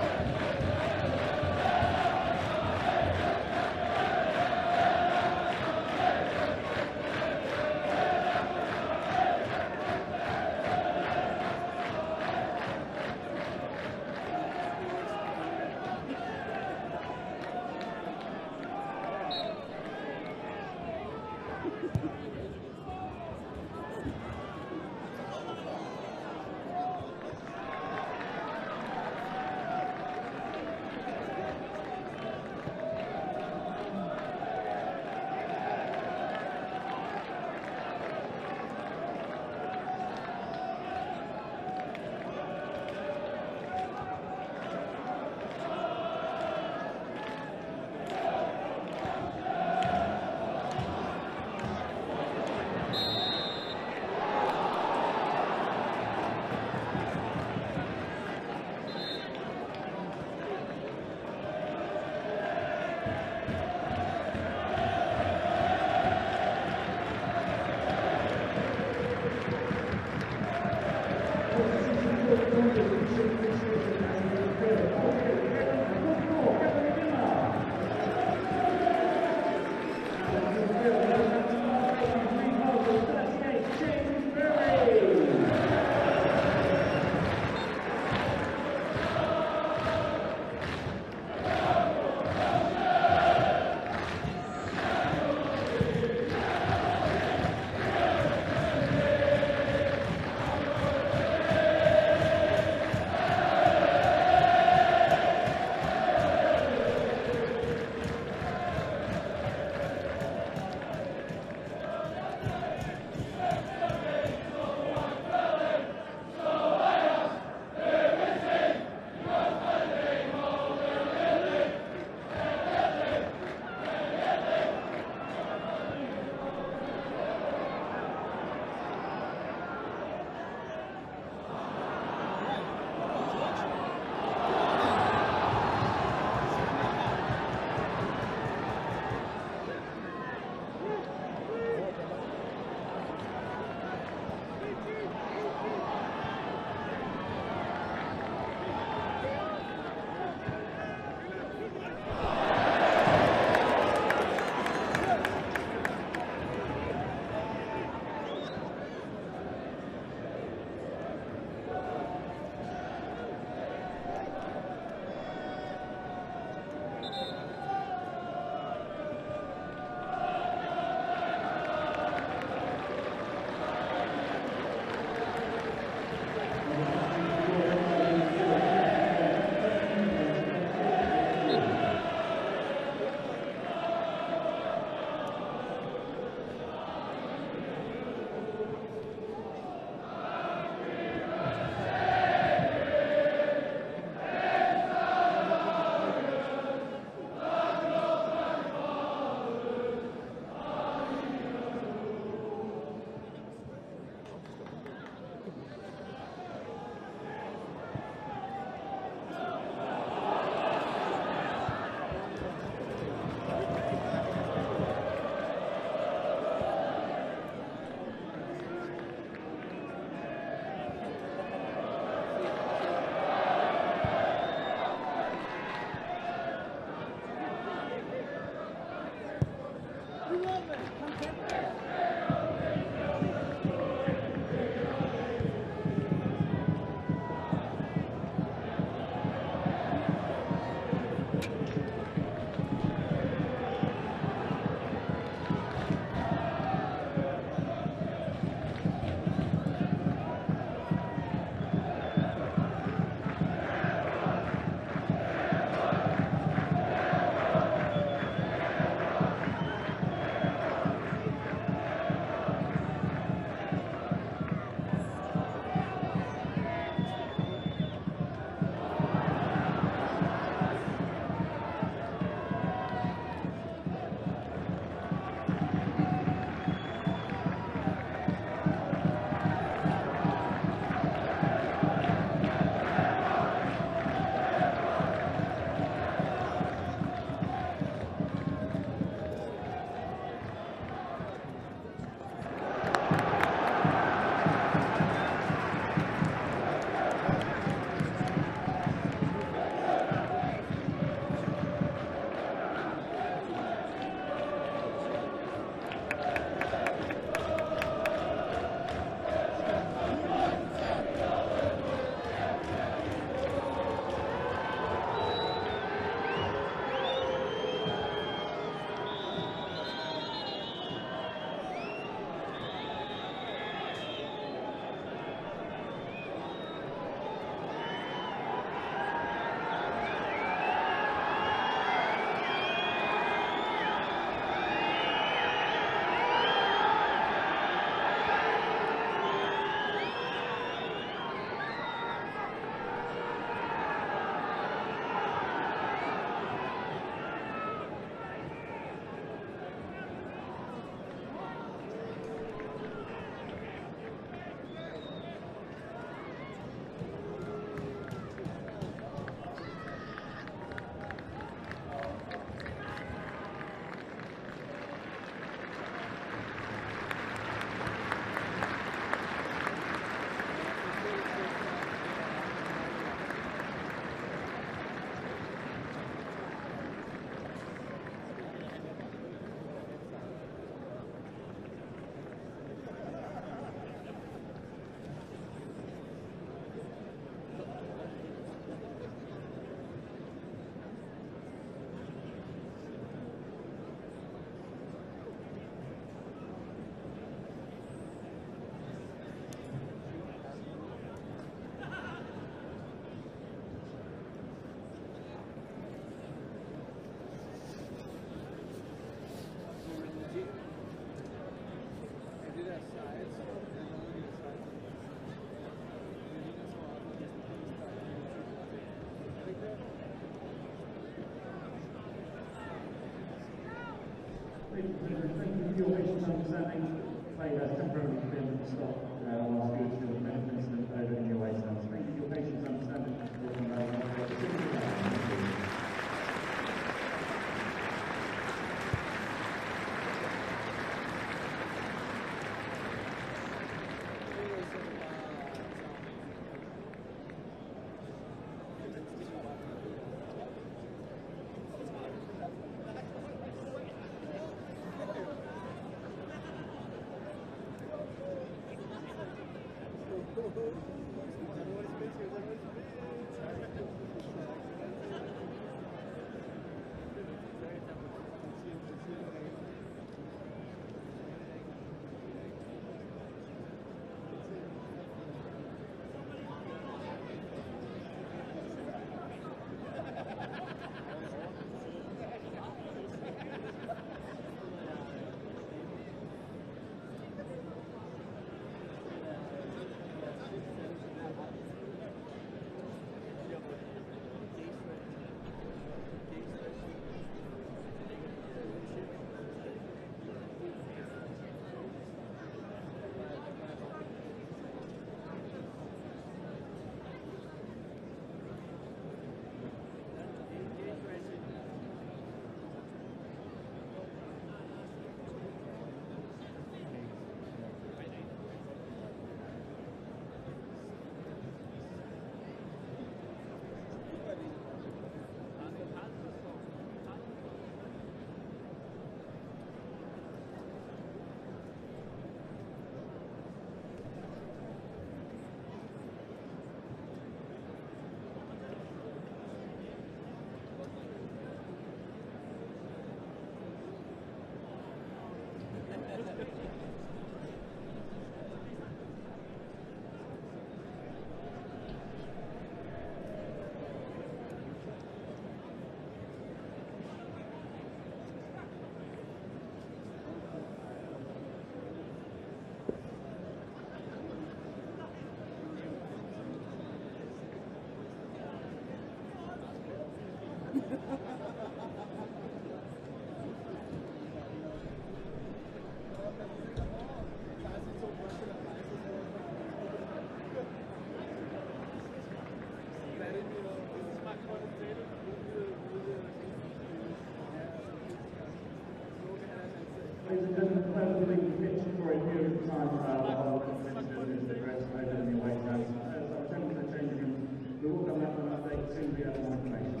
Ladies and gentlemen, further to the pitch for a period of time while the competition is progressing over in the away stands. As I return to the changing room, we will come back and update as soon as we have more information.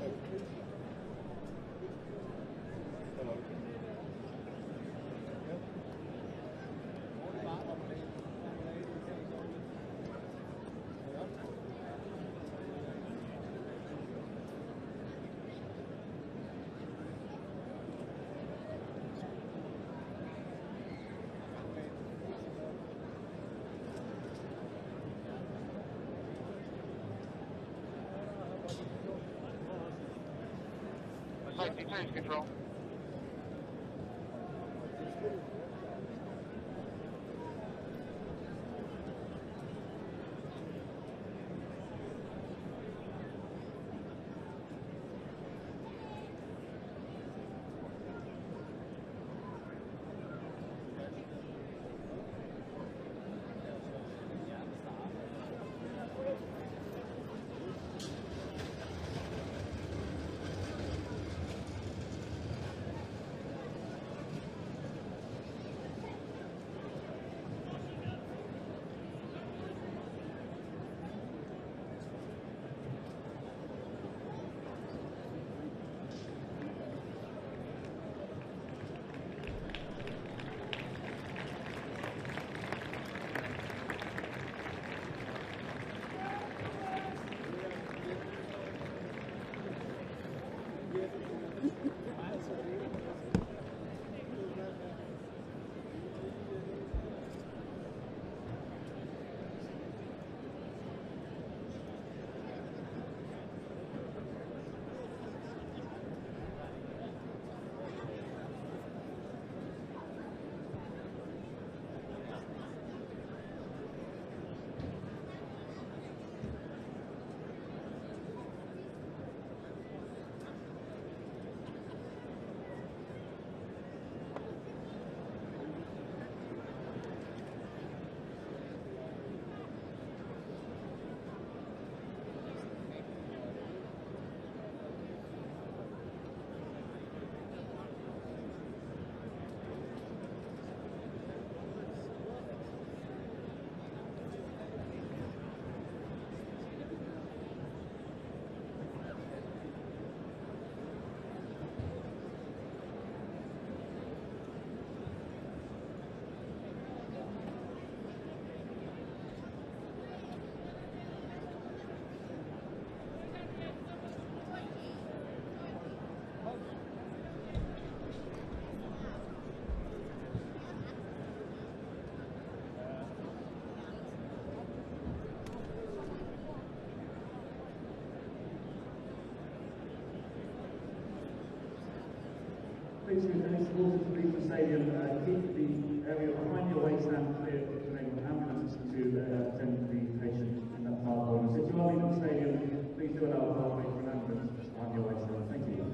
Thank you. Safety 2 control. Please, any supporters to leave the stadium, keep the area behind your waist stand clear to enable ambulances to attend to the patient in that far corner. So if you are leaving the stadium, please do allow a pathway for an ambulance behind your waist stand. Thank you.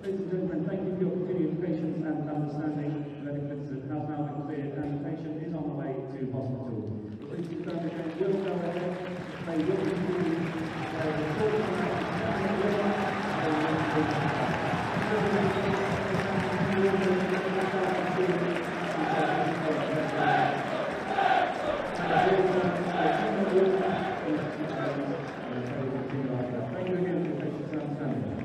Ladies and gentlemen, thank you for your continued patience and understanding. The verdict has now been cleared and the patient is on the way to hospital. The police confirm the game will go ahead. They will continue. Thank you again for your patience and understanding.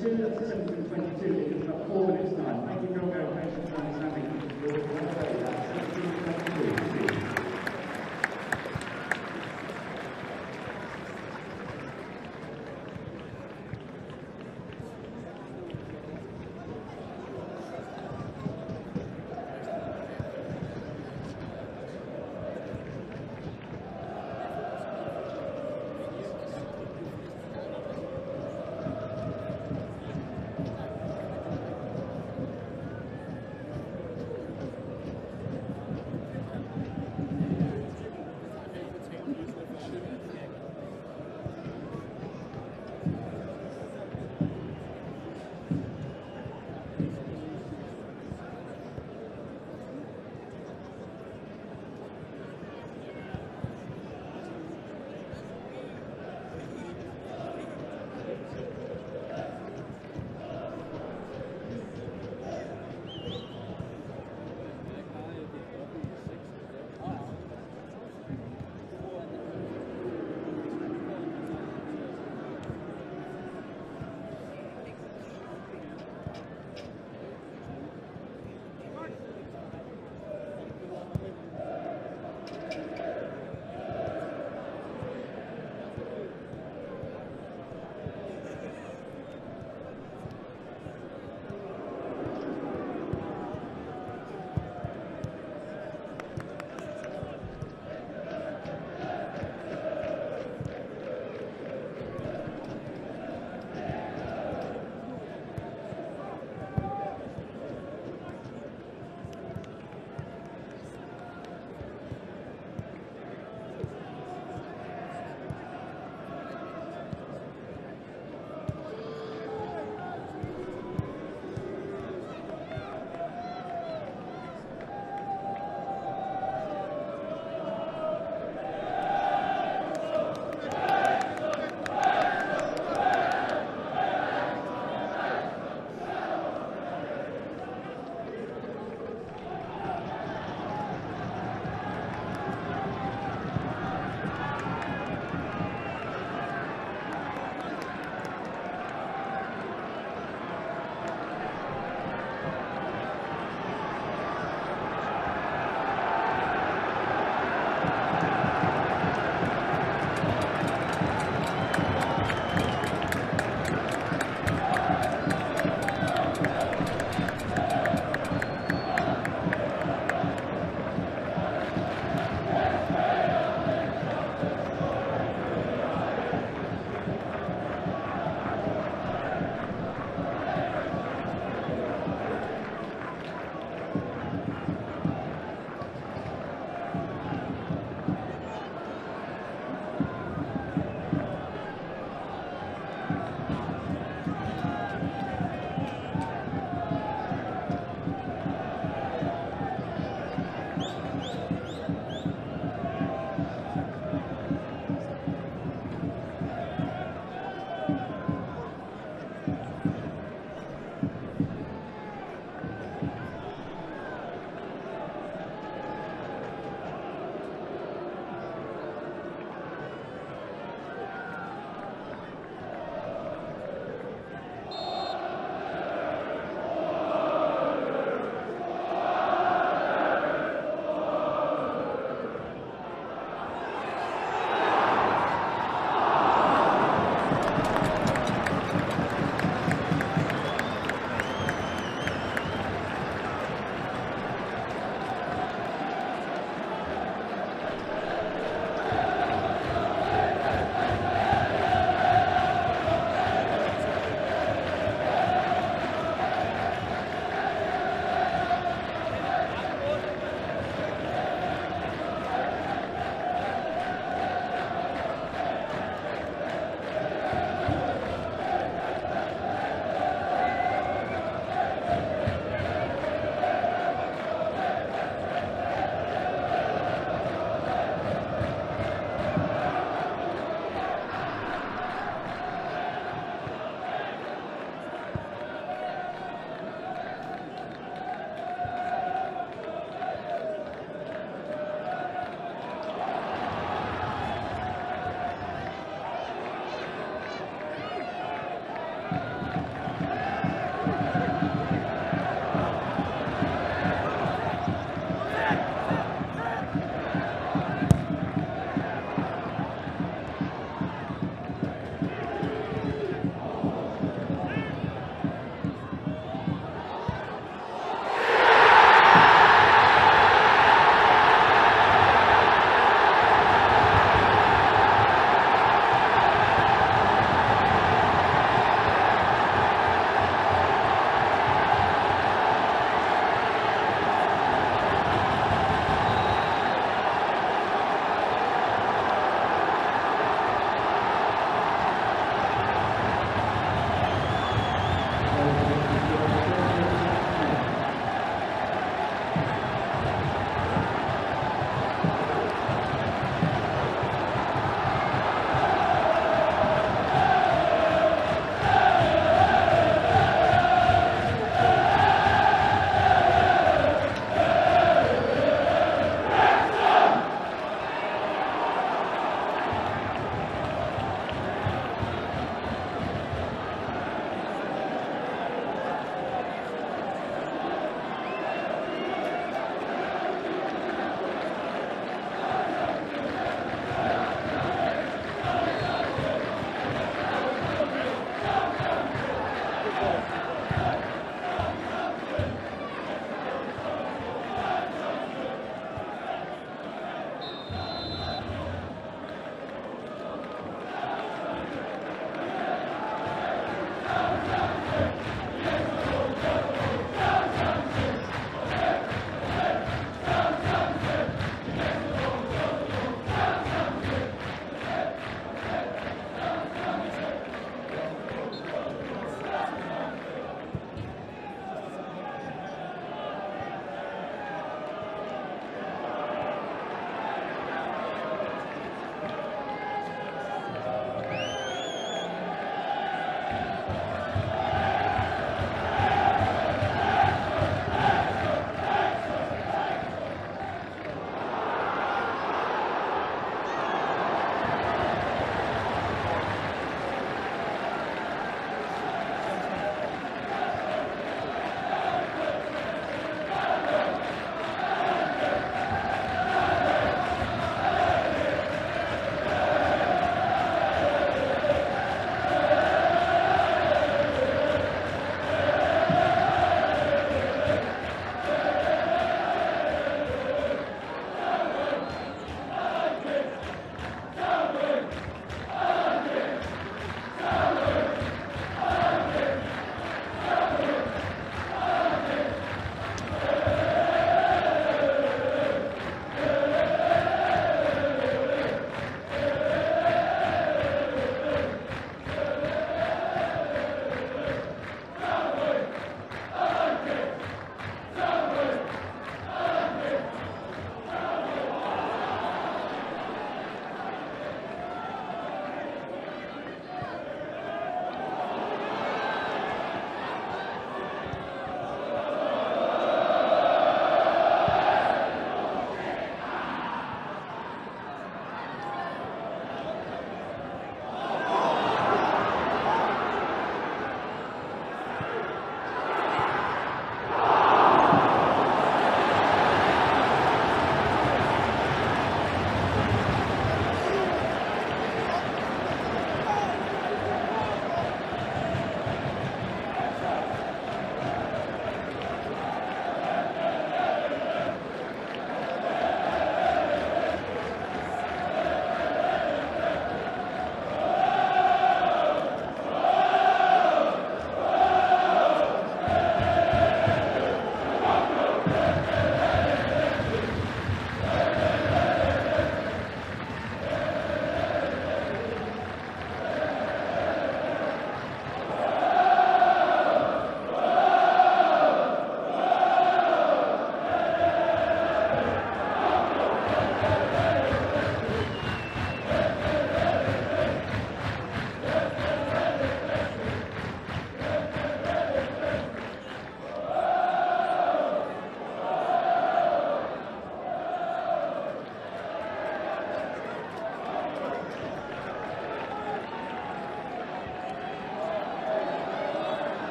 22, that's 17:22 in just about 4 minutes time. Thank you for your very patience and understanding. We'll be on the way at 17:22.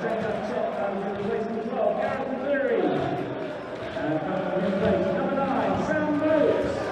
Second up top, replacement 12, Gareth Cleary. And coming on in place, number 9, Sam Rhodes.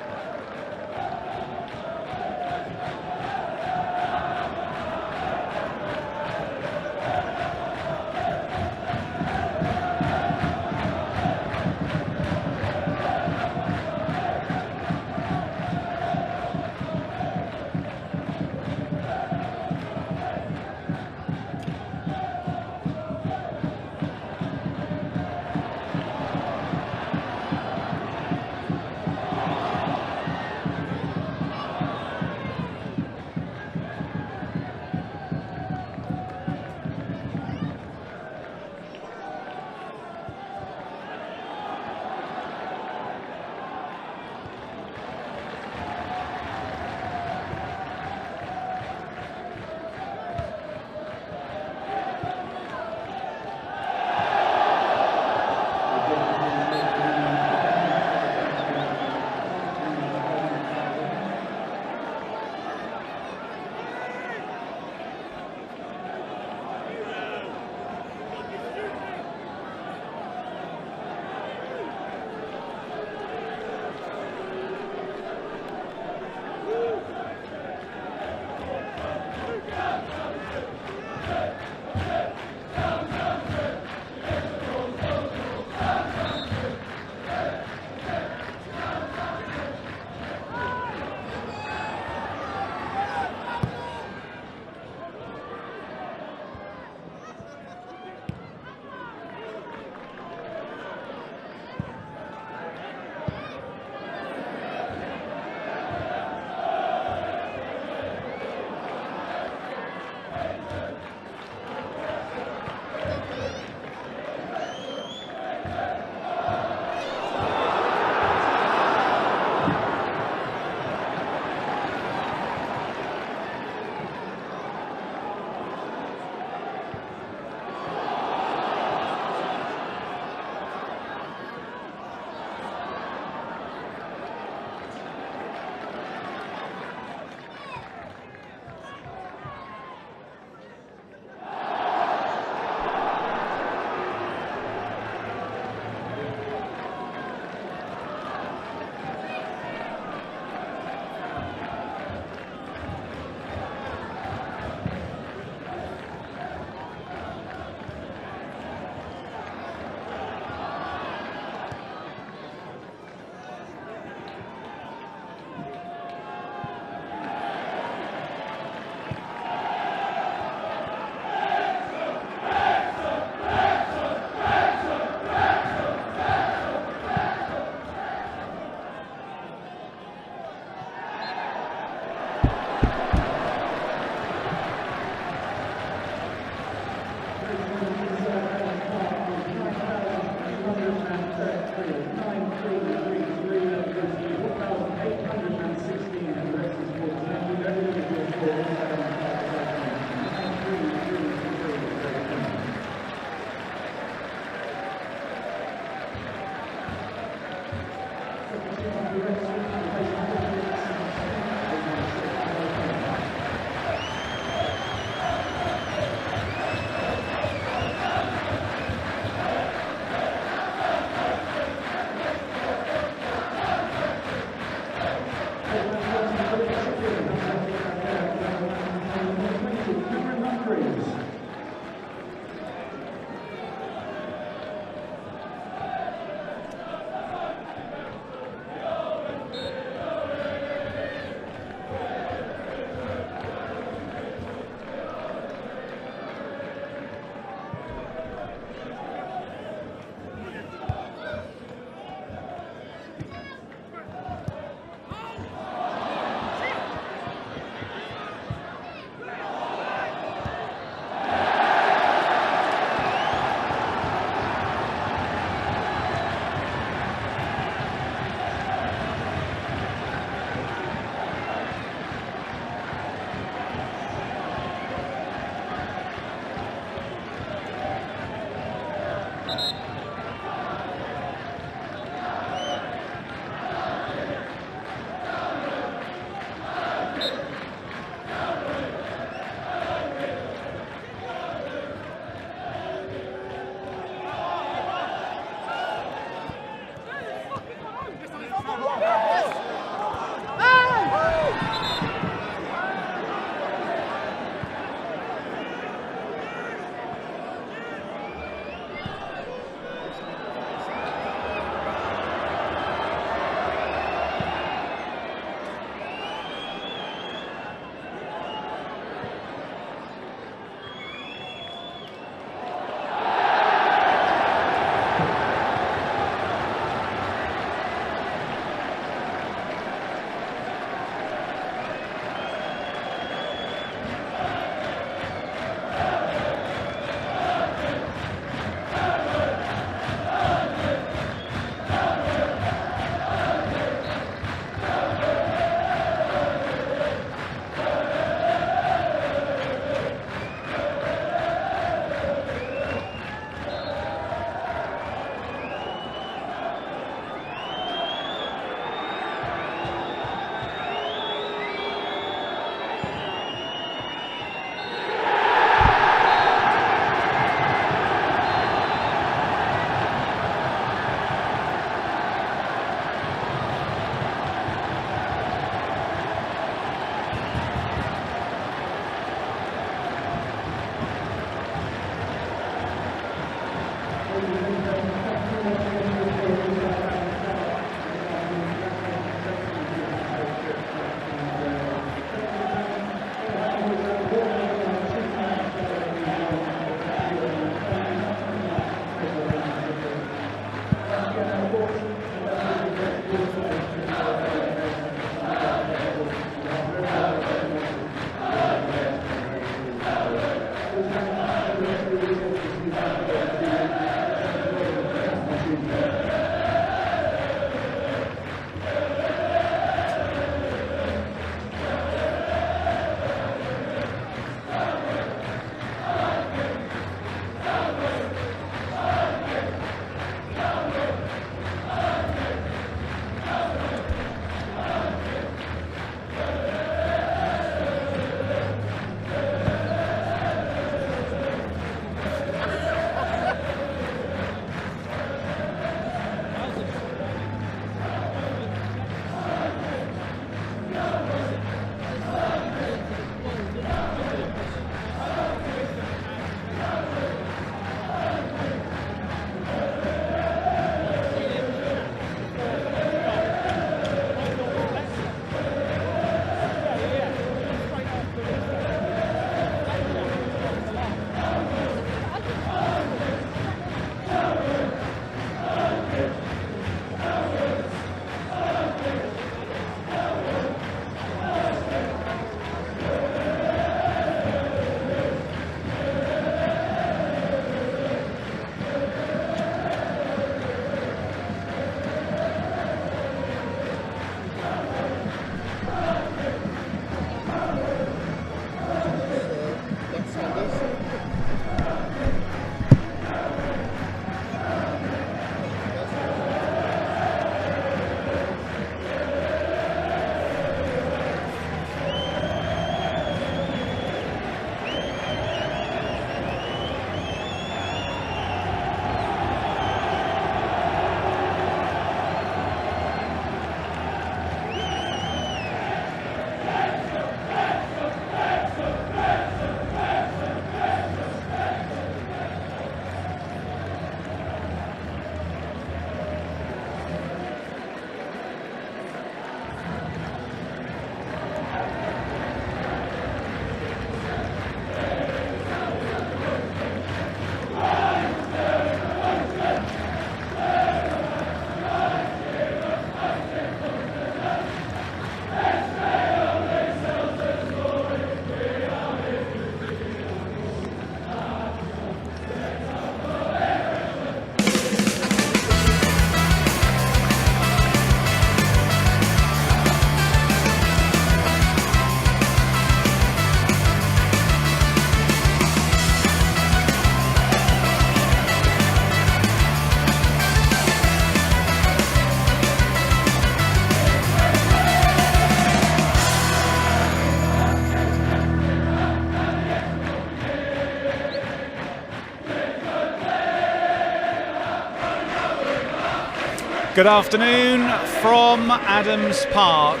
Good afternoon from Adams Park.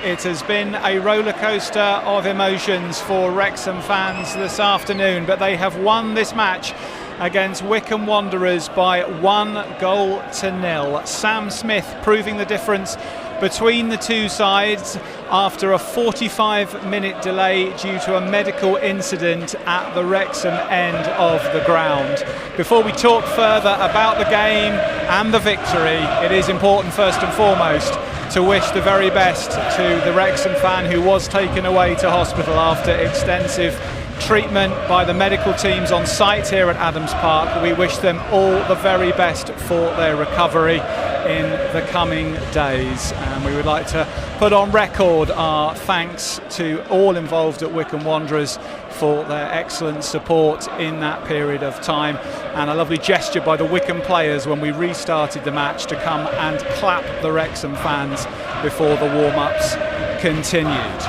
It has been a roller coaster of emotions for Wrexham fans this afternoon, but they have won this match against Wycombe Wanderers by 1-0. Sam Smith proving the difference between the two sides after a 45-minute delay due to a medical incident at the Wrexham end of the ground. Before we talk further about the game and the victory, it is important first and foremost to wish the very best to the Wrexham fan who was taken away to hospital after extensive treatment by the medical teams on site here at Adams Park. We wish them all the very best for their recovery in the coming days, and we would like to put on record our thanks to all involved at Wycombe Wanderers for their excellent support in that period of time, and a lovely gesture by the Wycombe players when we restarted the match to come and clap the Wrexham fans before the warm-ups continued.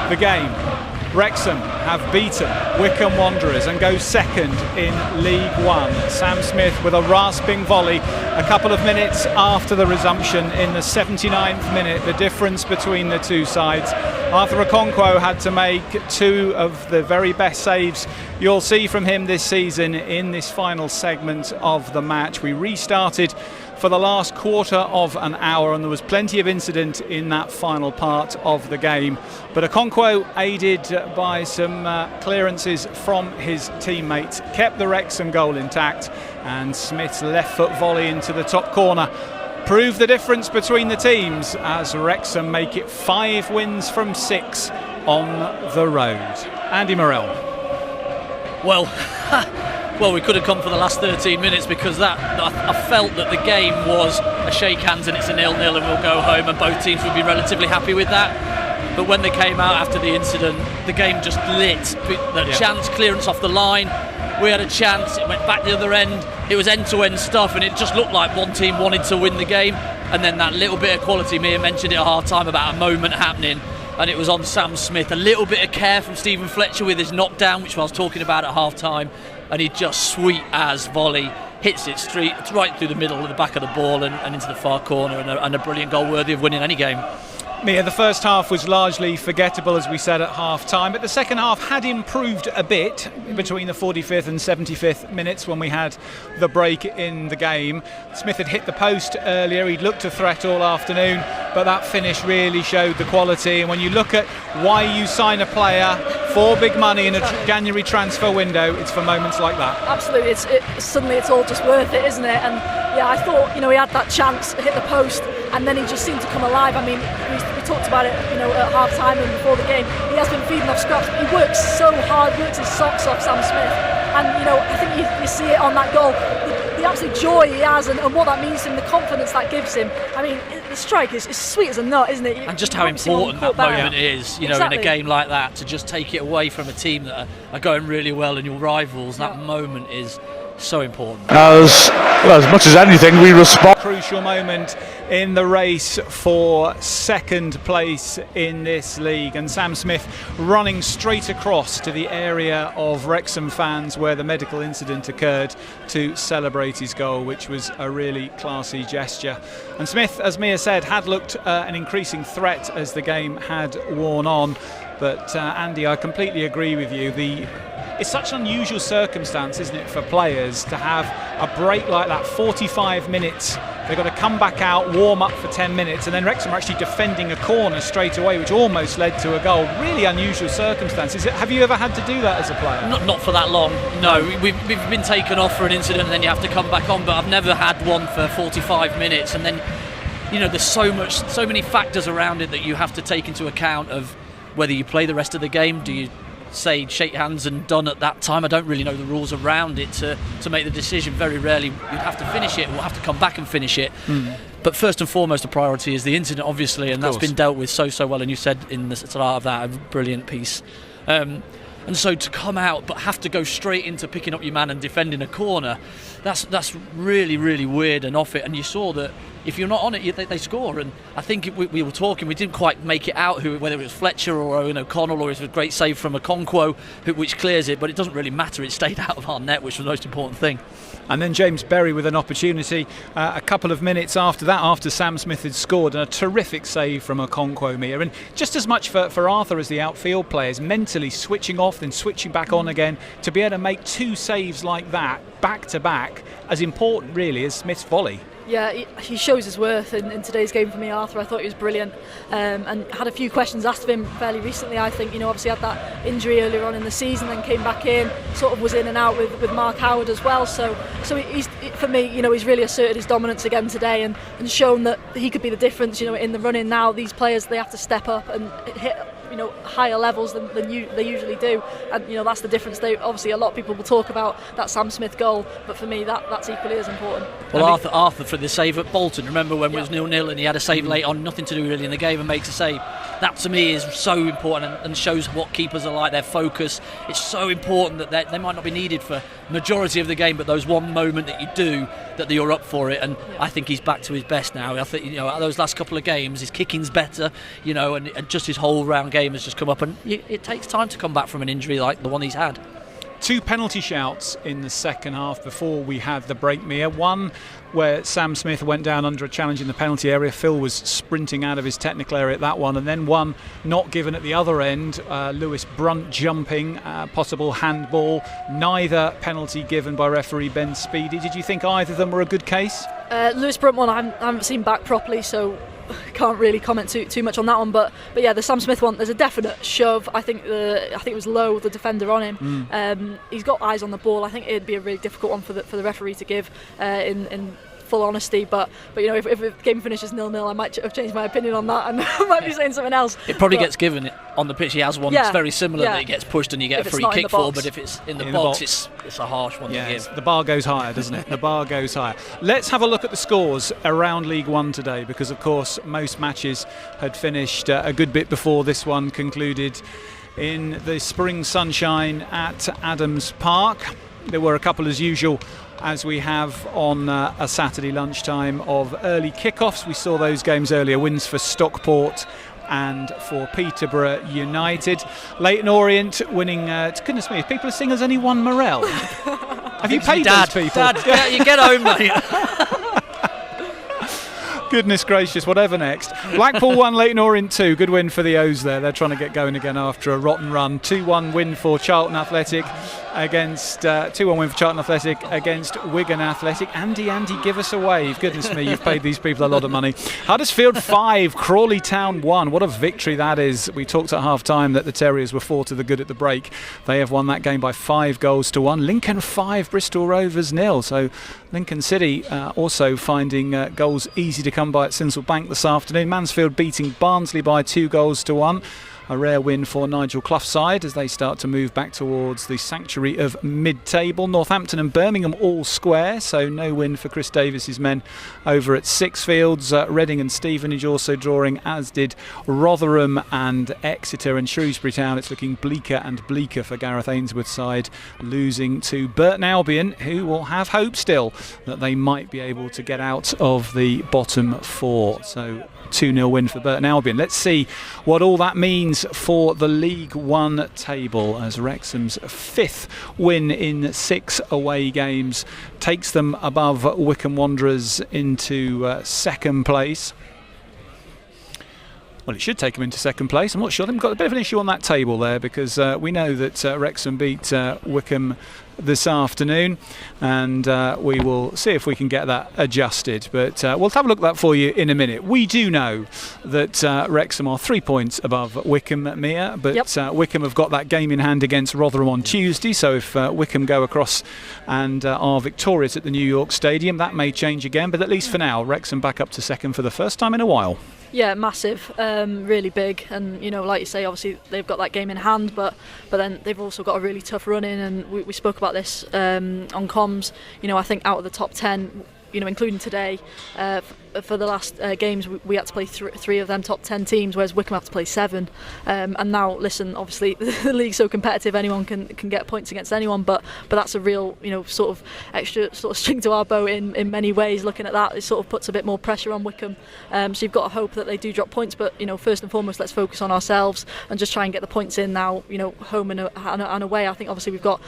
The game. Wrexham have beaten Wycombe Wanderers and go second in League One. Sam Smith with a rasping volley a couple of minutes after the resumption in the 79th minute. The difference between the two sides. Arthur Okonkwo had to make two of the very best saves you'll see from him this season in this final segment of the match. We restarted for the last quarter of an hour, and there was plenty of incident in that final part of the game, but Okonkwo, aided by some clearances from his teammates, kept the Wrexham goal intact, and Smith's left foot volley into the top corner proved the difference between the teams as Wrexham make it 5 wins from 6 on the road. Andy Morrell. Well, we could have come for the last 13 minutes, because I felt that the game was a shake hands and it's a 0-0 and we'll go home, and both teams would be relatively happy with that. But when they came out after the incident, the game just lit. The chance, clearance off the line, we had a chance, it went back the other end, it was end-to-end stuff, and it just looked like one team wanted to win the game. And then that little bit of quality, Mia mentioned it at half-time about a moment happening, and it was on Sam Smith. A little bit of care from Stephen Fletcher with his knockdown, which I was talking about at half-time, and he just sweet as volley, hits it straight right through the middle of the back of the ball and into the far corner, and a brilliant goal worthy of winning any game. Mia, the first half was largely forgettable, as we said at half-time, but the second half had improved a bit between the 45th and 75th minutes when we had the break in the game. Smith had hit the post earlier, he'd looked a threat all afternoon, but that finish really showed the quality. And when you look at why you sign a player for big money in a January transfer window, it's for moments like that. Absolutely, suddenly it's all just worth it, isn't it? And yeah, I thought, he had that chance, hit the post, and then he just seemed to come alive. I mean, we talked about it, at half-time and before the game. He has been feeding off scraps. He works so hard, works his socks off, Sam Smith. And, I think you see it on that goal, the absolute joy he has and what that means to him, the confidence that gives him. I mean, the strike is sweet as a nut, isn't it? And just how important that moment is, exactly. In a game like that, to just take it away from a team that are going really well and your rivals, that moment is so important. As much as anything, we respond. Crucial moment in the race for second place in this league, and Sam Smith running straight across to the area of Wrexham fans where the medical incident occurred to celebrate his goal, which was a really classy gesture. And Smith, as Mia said, had looked an increasing threat as the game had worn on, but Andy, I completely agree with you. It's such an unusual circumstance, isn't it, for players to have a break like that, 45 minutes. They've got to come back out, warm up for 10 minutes, and then Wrexham are actually defending a corner straight away, which almost led to a goal. Really unusual circumstances. Have you ever had to do that as a player? Not for that long, no. We've been taken off for an incident and then you have to come back on, but I've never had one for 45 minutes. And then, there's so many factors around it that you have to take into account of whether you play the rest of the game. Do you say shake hands and done at that time? I don't really know the rules around it to make the decision. Very rarely you'd have to finish it, we'll have to come back and finish it. But first and foremost, the priority is the incident, obviously, and that's been dealt with so well, and you said in the start of that, a brilliant piece. And so to come out but have to go straight into picking up your man and defending a corner, that's really, really weird and off it. And you saw that if you're not on it, they score. And I think we were talking, we didn't quite make it out whether it was Fletcher or Owen O'Connell, or it was a great save from Okonkwo, which clears it, but it doesn't really matter. It stayed out of our net, which was the most important thing. And then James Berry with an opportunity a couple of minutes after that, after Sam Smith had scored, and a terrific save from Okonkwo, Mia. And just as much for Arthur as the outfield players, mentally switching off then switching back on again, to be able to make 2 saves like that back to back, as important really as Smith's volley. Yeah, he shows his worth in today's game for me, Arthur. I thought he was brilliant, and had a few questions asked of him fairly recently. I think, obviously had that injury earlier on in the season, then came back in, sort of was in and out with Mark Howard as well. So he's, for me, he's really asserted his dominance again today and shown that he could be the difference. In the running now, these players, they have to step up and hit higher levels than they usually do, and that's the difference. Obviously a lot of people will talk about that Sam Smith goal, but for me that's equally as important. Well, Arthur for the save at Bolton, remember when it was 0-0 and he had a save late on, nothing to do really in the game, and makes a save. That to me is so important and shows what keepers are like, their focus. It's so important that they might not be needed for majority of the game, but those one moment that you do, that you're up for it. And I think he's back to his best now. I think those last couple of games his kicking's better, and just his whole round game has just come up, and it takes time to come back from an injury like the one he's had. 2 penalty shouts in the second half before we had the break, Mia. One where Sam Smith went down under a challenge in the penalty area. Phil was sprinting out of his technical area at that one, and then one not given at the other end. Lewis Brunt jumping, possible handball. Neither penalty given by referee Ben Speedy. Did you think either of them were a good case? Lewis Brunt one I haven't seen back properly, so can't really comment too much on that one, but yeah, the Sam Smith one, there's a definite shove. I think it was Lowe, the defender, on him. He's got eyes on the ball. I think it'd be a really difficult one for the referee to give in full honesty, but if the game finishes 0-0, I might have changed my opinion on that and I might be saying something else. It probably gets given on the pitch. He has one that's very similar that he gets pushed and you get a free kick for, but if it's in the box, it's a harsh one to give. The bar goes higher, doesn't it? The bar goes higher. Let's have a look at the scores around League One today, because of course most matches had finished a good bit before this one concluded in the spring sunshine at Adams Park. There were a couple as usual, as we have on a Saturday lunchtime, of early kickoffs. We saw those games earlier, wins for Stockport and for Peterborough United. Leighton Orient winning, goodness me, if people are saying there's only one Morel. Have you paid those people? Dad, you get home, mate. Goodness gracious, whatever next. Blackpool 1, Leighton Orient 2. Good win for the O's there. They're trying to get going again after a rotten run. 2-1 win for Charlton Athletic against 2-1 win for Charlton Athletic against Wigan Athletic. Andy, give us a wave. Goodness me, you've paid these people a lot of money. Huddersfield 5, Crawley Town 1. What a victory that is. We talked at half time that the Terriers were 4 to the good at the break. They have won that game by 5-1. Lincoln 5, Bristol Rovers 0. So Lincoln City also finding goals easy to come by at Sinsel Bank this afternoon. Mansfield beating Barnsley by 2-1. A rare win for Nigel Clough's side as they start to move back towards the sanctuary of mid-table. Northampton and Birmingham all square, so no win for Chris Davis's men over at Sixfields. Reading and Stevenage also drawing, as did Rotherham and Exeter. And Shrewsbury Town, it's looking bleaker and bleaker for Gareth Ainsworth's side, losing to Burton Albion, who will have hope still that they might be able to get out of the bottom 4. So 2-0 win for Burton Albion. Let's see what all that means for the League One table, as Wrexham's 5th win in 6 away games takes them above Wycombe Wanderers into second place. Well, it should take them into second place. I'm not sure. They've got a bit of an issue on that table there, because we know that Wrexham beat Wycombe this afternoon, and we will see if we can get that adjusted. But we'll have a look at that for you in a minute. We do know that Wrexham are 3 points above Wycombe, Mia, but Wycombe have got that game in hand against Rotherham on Tuesday. So if Wycombe go across and are victorious at the New York Stadium, that may change again. But at least for now, Wrexham back up to second for the first time in a while. Yeah, massive, really big, and like you say, obviously they've got that game in hand, but then they've also got a really tough run in, and we spoke about this on comms. I think out of the top 10, including today, for the last games, we had to play three of them top 10 teams, whereas Wycombe have to play 7. And now, listen, obviously the league's so competitive, anyone can get points against anyone, but that's a real, sort of extra sort of string to our bow in many ways. Looking at that, it sort of puts a bit more pressure on Wycombe. So you've got to hope that they do drop points, but first and foremost, let's focus on ourselves and just try and get the points in now. Home and away. I think obviously we've got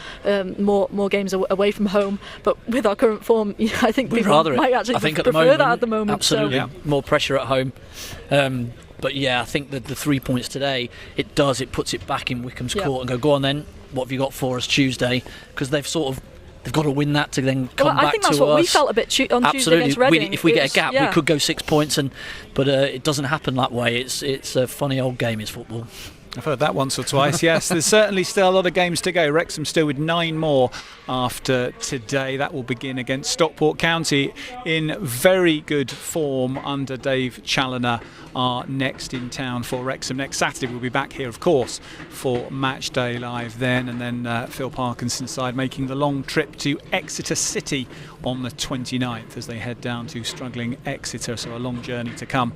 more games away from home, but with our current form, I think people might actually prefer that at the moment. Absolutely, more pressure at home. But yeah, I think that the 3 points today, it puts it back in Wycombe's court and go on then, what have you got for us Tuesday? Because they've got to win that to then come back to us. I think that's what we felt a bit on Tuesday against Reading. If we get a gap, we could go 6 points, but it doesn't happen that way. It's a funny old game, is football. I've heard that once or twice, yes. There's certainly still a lot of games to go. Wrexham still with 9 more after today. That will begin against Stockport County in very good form under Dave Challoner, are next in town for Wrexham. Next Saturday we'll be back here, of course, for Matchday Live then, and then Phil Parkinson's side making the long trip to Exeter City on the 29th as they head down to struggling Exeter, so a long journey to come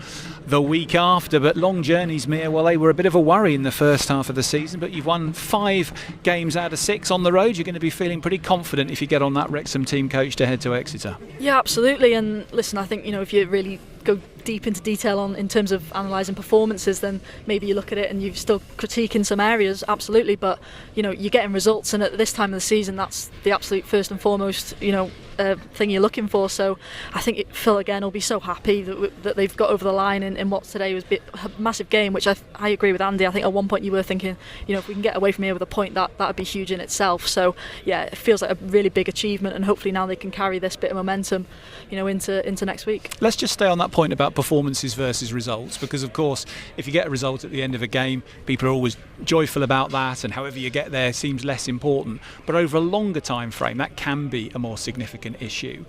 the week after. But long journeys, Mia, well, they were a bit of a worry in the first half of the season, but you've won 5 games out of 6 on the road. You're going to be feeling pretty confident if you get on that Wrexham team coach to head to Exeter. Yeah, absolutely. And listen, I think if you really go deep into detail in terms of analysing performances, then maybe you look at it and you're still critiquing some areas, absolutely, but you're getting results, and at this time of the season that's the absolute first and foremost thing you're looking for. So I think Phil again will be so happy that they've got over the line in what today was a massive game, which I agree with Andy. I think at one point you were thinking if we can get away from here with a point, that would be huge in itself. So yeah, it feels like a really big achievement, and hopefully now they can carry this bit of momentum into next week. Let's just stay on that point about performances versus results, because of course if you get a result at the end of a game, people are always joyful about that, and however you get there seems less important, but over a longer time frame that can be a more significant issue.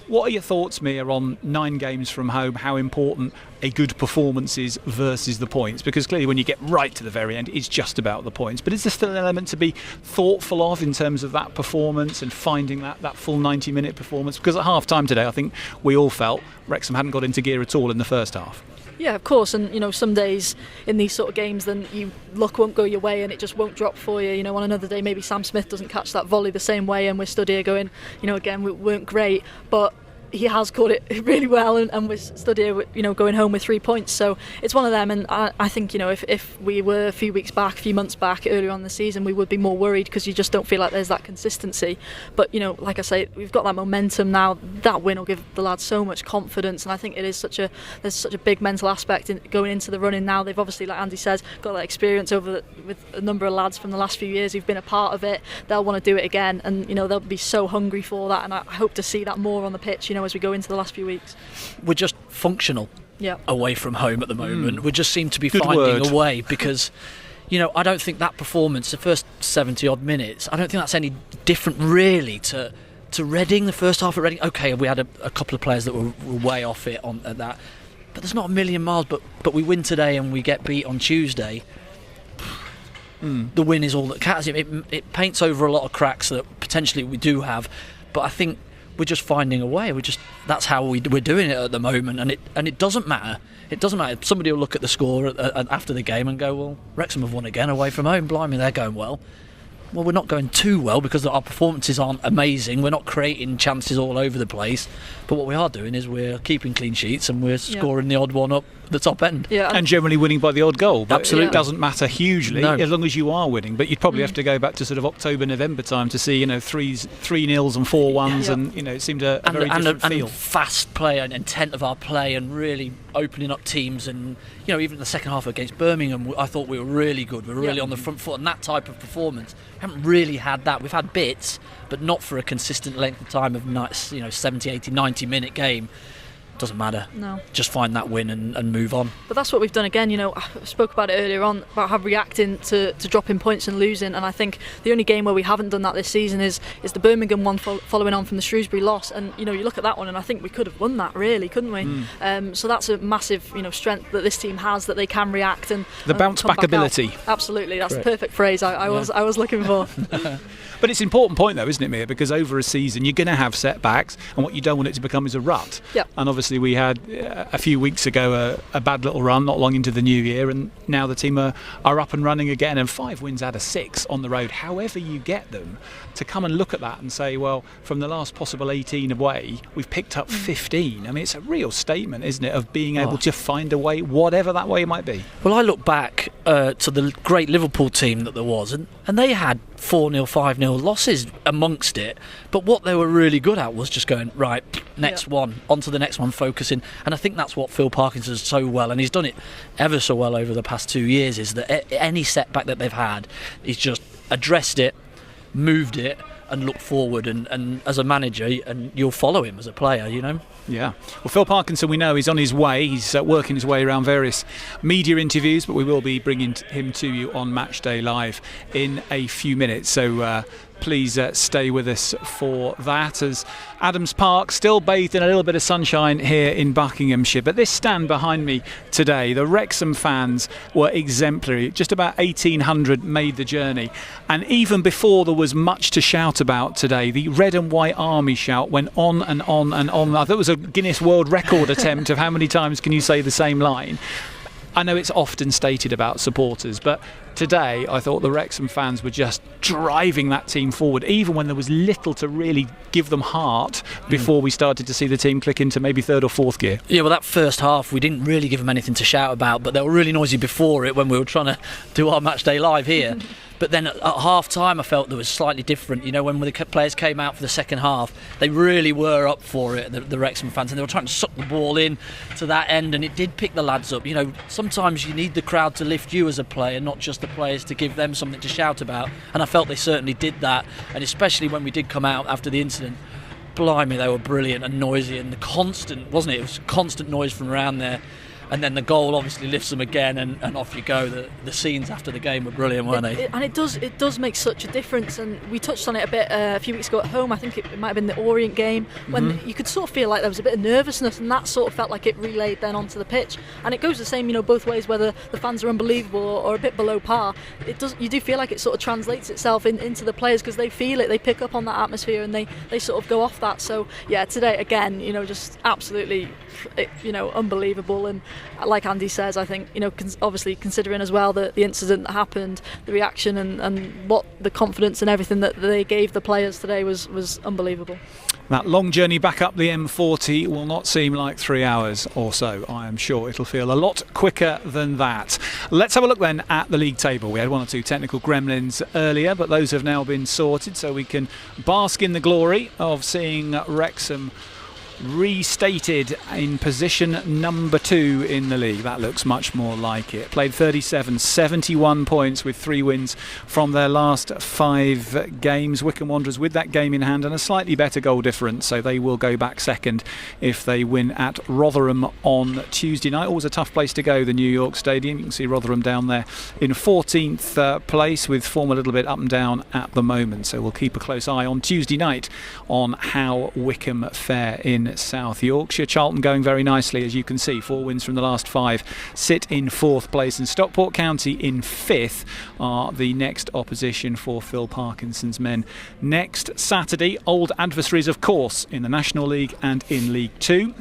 What are your thoughts, Mia, on 9 games from home, how important a good performance is versus the points? Because clearly when you get right to the very end, it's just about the points. But is there still an element to be thoughtful of in terms of that performance and finding that full 90-minute performance? Because at half-time today, I think we all felt Wrexham hadn't got into gear at all in the first half. Yeah, of course, and some days in these sort of games then luck won't go your way and it just won't drop for you. On another day maybe Sam Smith doesn't catch that volley the same way and we're stood here going, again, we weren't great, but he has caught it really well, and we're stood here, going home with 3 points. So it's one of them, and I think, if we were a few months back, earlier on in the season, we would be more worried because you just don't feel like there's that consistency. But like I say, we've got that momentum now. That win will give the lads so much confidence, and I think there's such a big mental aspect in going into the running now. They've obviously, like Andy says, got that experience with a number of lads from the last few years who've been a part of it. They'll want to do it again, and they'll be so hungry for that, and I hope to see that more on the pitch, as we go into the last few weeks. We're just functional away from home at the moment. We just seem to be Good finding word. a way, because I don't think that performance, the first 70 odd minutes, I don't think that's any different really to Reading, the first half at Reading. Okay, we had a couple of players that were way off it at that, but there's not a million miles. But we win today and we get beat on Tuesday. The win is all that counts. It paints over a lot of cracks that potentially we do have, but I think we're just finding a way. That's how we're doing it at the moment, and it doesn't matter. It doesn't matter. Somebody will look at the score after the game and go, well, Wrexham have won again away from home. Blimey, they're going well. Well, we're not going too well because our performances aren't amazing. We're not creating chances all over the place, but what we are doing is we're keeping clean sheets and we're scoring the odd one up the top end. And generally winning by the odd goal. But absolutely. It doesn't matter hugely as long as you are winning. But you'd probably have to go back to sort of October, November time to see 3-0s and 4-1s, and it seemed a very different feel. And fast play and intent of our play and really opening up teams, and even the second half against Birmingham, I thought we were really good. We were really on the front foot, and that type of performance, we haven't really had that. We've had bits, but not for a consistent length of time of 70, 80, 90 minute game. Doesn't matter. No. Just find that win and move on. But that's what we've done again. I spoke about it earlier on about how reacting to dropping points and losing, and I think the only game where we haven't done that this season is the Birmingham one following on from the Shrewsbury loss. And you look at that one and I think we could have won that, really, couldn't we? So that's a massive strength that this team has, that they can react and the bounce back ability. Absolutely, that's the perfect phrase I was looking for. But it's an important point though, isn't it, Mia? Because over a season you're going to have setbacks, and what you don't want it to become is a rut. Yep. And obviously obviously we had a few weeks ago a bad little run not long into the new year, and now the team are up and running again, and 5 wins out of 6 on the road. However you get them, to come and look at that and say, well, from the last possible 18 away, we've picked up 15. I mean, it's a real statement, isn't it, of being able to find a way, whatever that way might be. Well, I look back to the great Liverpool team that there was, and they had 4-0, 5-0 losses amongst it, but what they were really good at was just going, right, next one, on to the next one, focusing. And I think that's what Phil Parkinson does so well, and he's done it ever so well over the past 2 years, is that any setback that they've had, he's just addressed it, moved it, and looked forward, and as a manager, and you'll follow him as a player, you know. Yeah. Well, Phil Parkinson, we know, he's on his way. He's working his way around various media interviews, but we will be bringing him to you on Matchday Live in a few minutes. So please stay with us for that, as Adams Park still bathed in a little bit of sunshine here in Buckinghamshire. But this stand behind me today, the Wrexham fans were exemplary. Just about 1,800 made the journey, and even before there was much to shout about today, the red and white army shout went on and on and on. I thought it was a Guinness World Record attempt of how many times can you say the same line. I know it's often stated about supporters, but today I thought the Wrexham fans were just driving that team forward, even when there was little to really give them heart before we started to see the team click into maybe third or fourth gear. Yeah, well, that first half we didn't really give them anything to shout about, but they were really noisy before it when we were trying to do our Matchday Live here. But then at half time I felt that was slightly different. You know, when the players came out for the second half, they really were up for it, the Wrexham fans, and they were trying to suck the ball in to that end, and it did pick the lads up. You know, sometimes you need the crowd to lift you as a player, not just the players to give them something to shout about, and I felt they certainly did that. And especially when we did come out after the incident, blimey, they were brilliant and noisy, and the constant, wasn't it? It was constant noise from around there. And then the goal obviously lifts them again, and off you go. The scenes after the game were brilliant, weren't they? And it does make such a difference. And we touched on it a bit a few weeks ago at home. I think it might have been the Orient game, when you could sort of feel like there was a bit of nervousness, and that sort of felt like it relayed then onto the pitch. And it goes the same, you know, both ways, whether the fans are unbelievable or a bit below par. You do feel like it sort of translates itself into the players, because they feel it, they pick up on that atmosphere, and they sort of go off that. So yeah, today again, you know, just absolutely, you know, unbelievable. And like Andy says, I think, you know, obviously considering as well the incident that happened, the reaction and what the confidence and everything that they gave the players today was unbelievable. That long journey back up the M40 will not seem like 3 hours or so. I am sure it'll feel a lot quicker than that. Let's have a look then at the league table. We had 1 or 2 technical gremlins earlier, but those have now been sorted, so we can bask in the glory of seeing Wrexham restated in position number 2 in the league. That looks much more like it. Played 37, 71 points with 3 wins from their last 5 games. Wycombe Wanderers with that game in hand and a slightly better goal difference, so they will go back second if they win at Rotherham on Tuesday night. Always a tough place to go, the New York Stadium. You can see Rotherham down there in 14th place, with form a little bit up and down at the moment, so we'll keep a close eye on Tuesday night on how Wycombe fare in South Yorkshire. Charlton going very nicely, as you can see, 4 wins from the last 5, sit in 4th place, and Stockport County in 5th are the next opposition for Phil Parkinson's men next Saturday. Old adversaries, of course, in the National League and in League 2.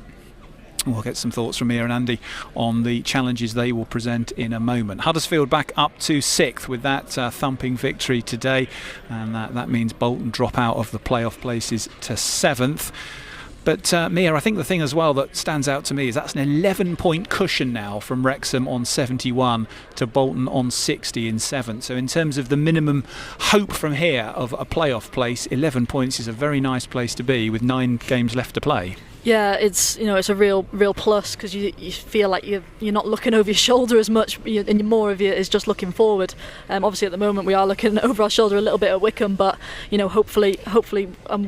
We'll get some thoughts from Mia and Andy on the challenges they will present in a moment. Huddersfield back up to 6th with that thumping victory today, and that means Bolton drop out of the playoff places to 7th. But Mia, I think the thing as well that stands out to me is that's an 11-point cushion now from Wrexham on 71 to Bolton on 60 in 7th. So in terms of the minimum hope from here of a playoff place, 11 points is a very nice place to be with 9 games left to play. Yeah, it's a real plus, because you feel like you're not looking over your shoulder as much, and more of you is just looking forward. Obviously at the moment we are looking over our shoulder a little bit at Wycombe, but you know, hopefully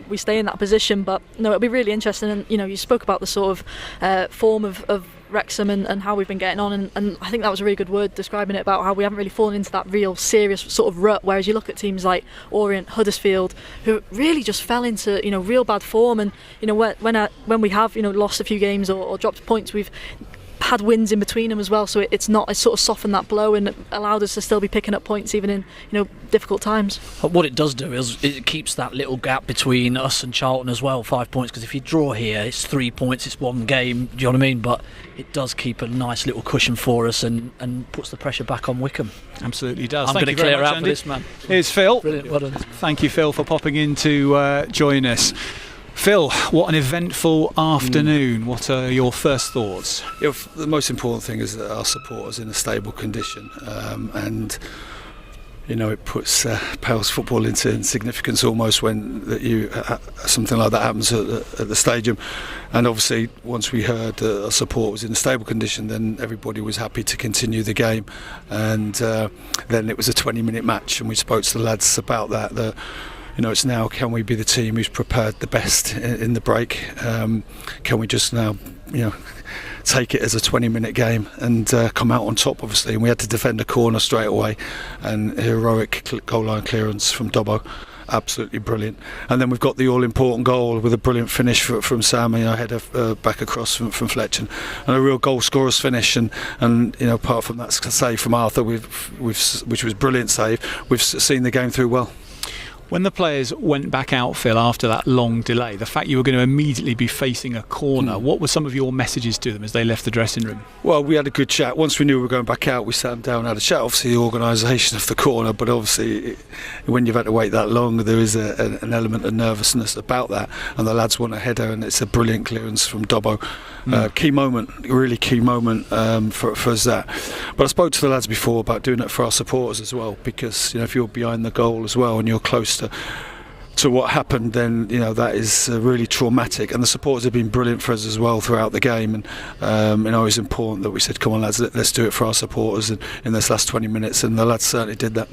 we stay in that position. But no, it'll be really interesting. And you know, you spoke about the sort of form of Wrexham and how we've been getting on, and I think that was a really good word describing it, about how we haven't really fallen into that real serious sort of rut, whereas you look at teams like Orient, Huddersfield, who really just fell into, you know, real bad form. And you know, when we have, you know, lost a few games or dropped points, we've had wins in between them as well, so it's sort of softened that blow and allowed us to still be picking up points even in difficult times. What it does do is it keeps that little gap between us and Charlton as well, 5 points, because if you draw here it's 3 points, it's one game, do you know what I mean? But it does keep a nice little cushion for us and puts the pressure back on Wycombe. Absolutely does. I'm going to clear out for this, man. Here's Phil. Brilliant, well done. Thank you, Phil, for popping in to join us. Phil, what an eventful afternoon. What are your first thoughts? The most important thing is that our supporters in a stable condition, and it puts pales football into significance almost when something like that happens at the stadium. And obviously, once we heard that our support was in a stable condition, then everybody was happy to continue the game. And then it was a 20-minute match, and we spoke to the lads about that. It's now, can we be the team who's prepared the best in the break? Can we just now, take it as a 20-minute game and come out on top, obviously? And we had to defend a corner straight away, and heroic goal line clearance from Dobbo. Absolutely brilliant. And then we've got the all-important goal with a brilliant finish from Sam, header back across from Fletch, and a real goal scorer's finish. And apart from that save from Arthur, which was brilliant save, we've seen the game through well. When the players went back out, Phil, after that long delay, the fact you were going to immediately be facing a corner, what were some of your messages to them as they left the dressing room? Well, we had a good chat. Once we knew we were going back out, we sat them down and had a chat. Obviously, the organisation of the corner, but obviously, when you've had to wait that long, there is an element of nervousness about that. And the lads want a header, and it's a brilliant clearance from Dobbo. Key moment, really key moment for us that. But I spoke to the lads before about doing it for our supporters as well, because if you're behind the goal as well and you're close to what happened, then that is really traumatic. And the supporters have been brilliant for us as well throughout the game. And it was important that we said, come on lads, let's do it for our supporters in this last 20 minutes, and the lads certainly did that.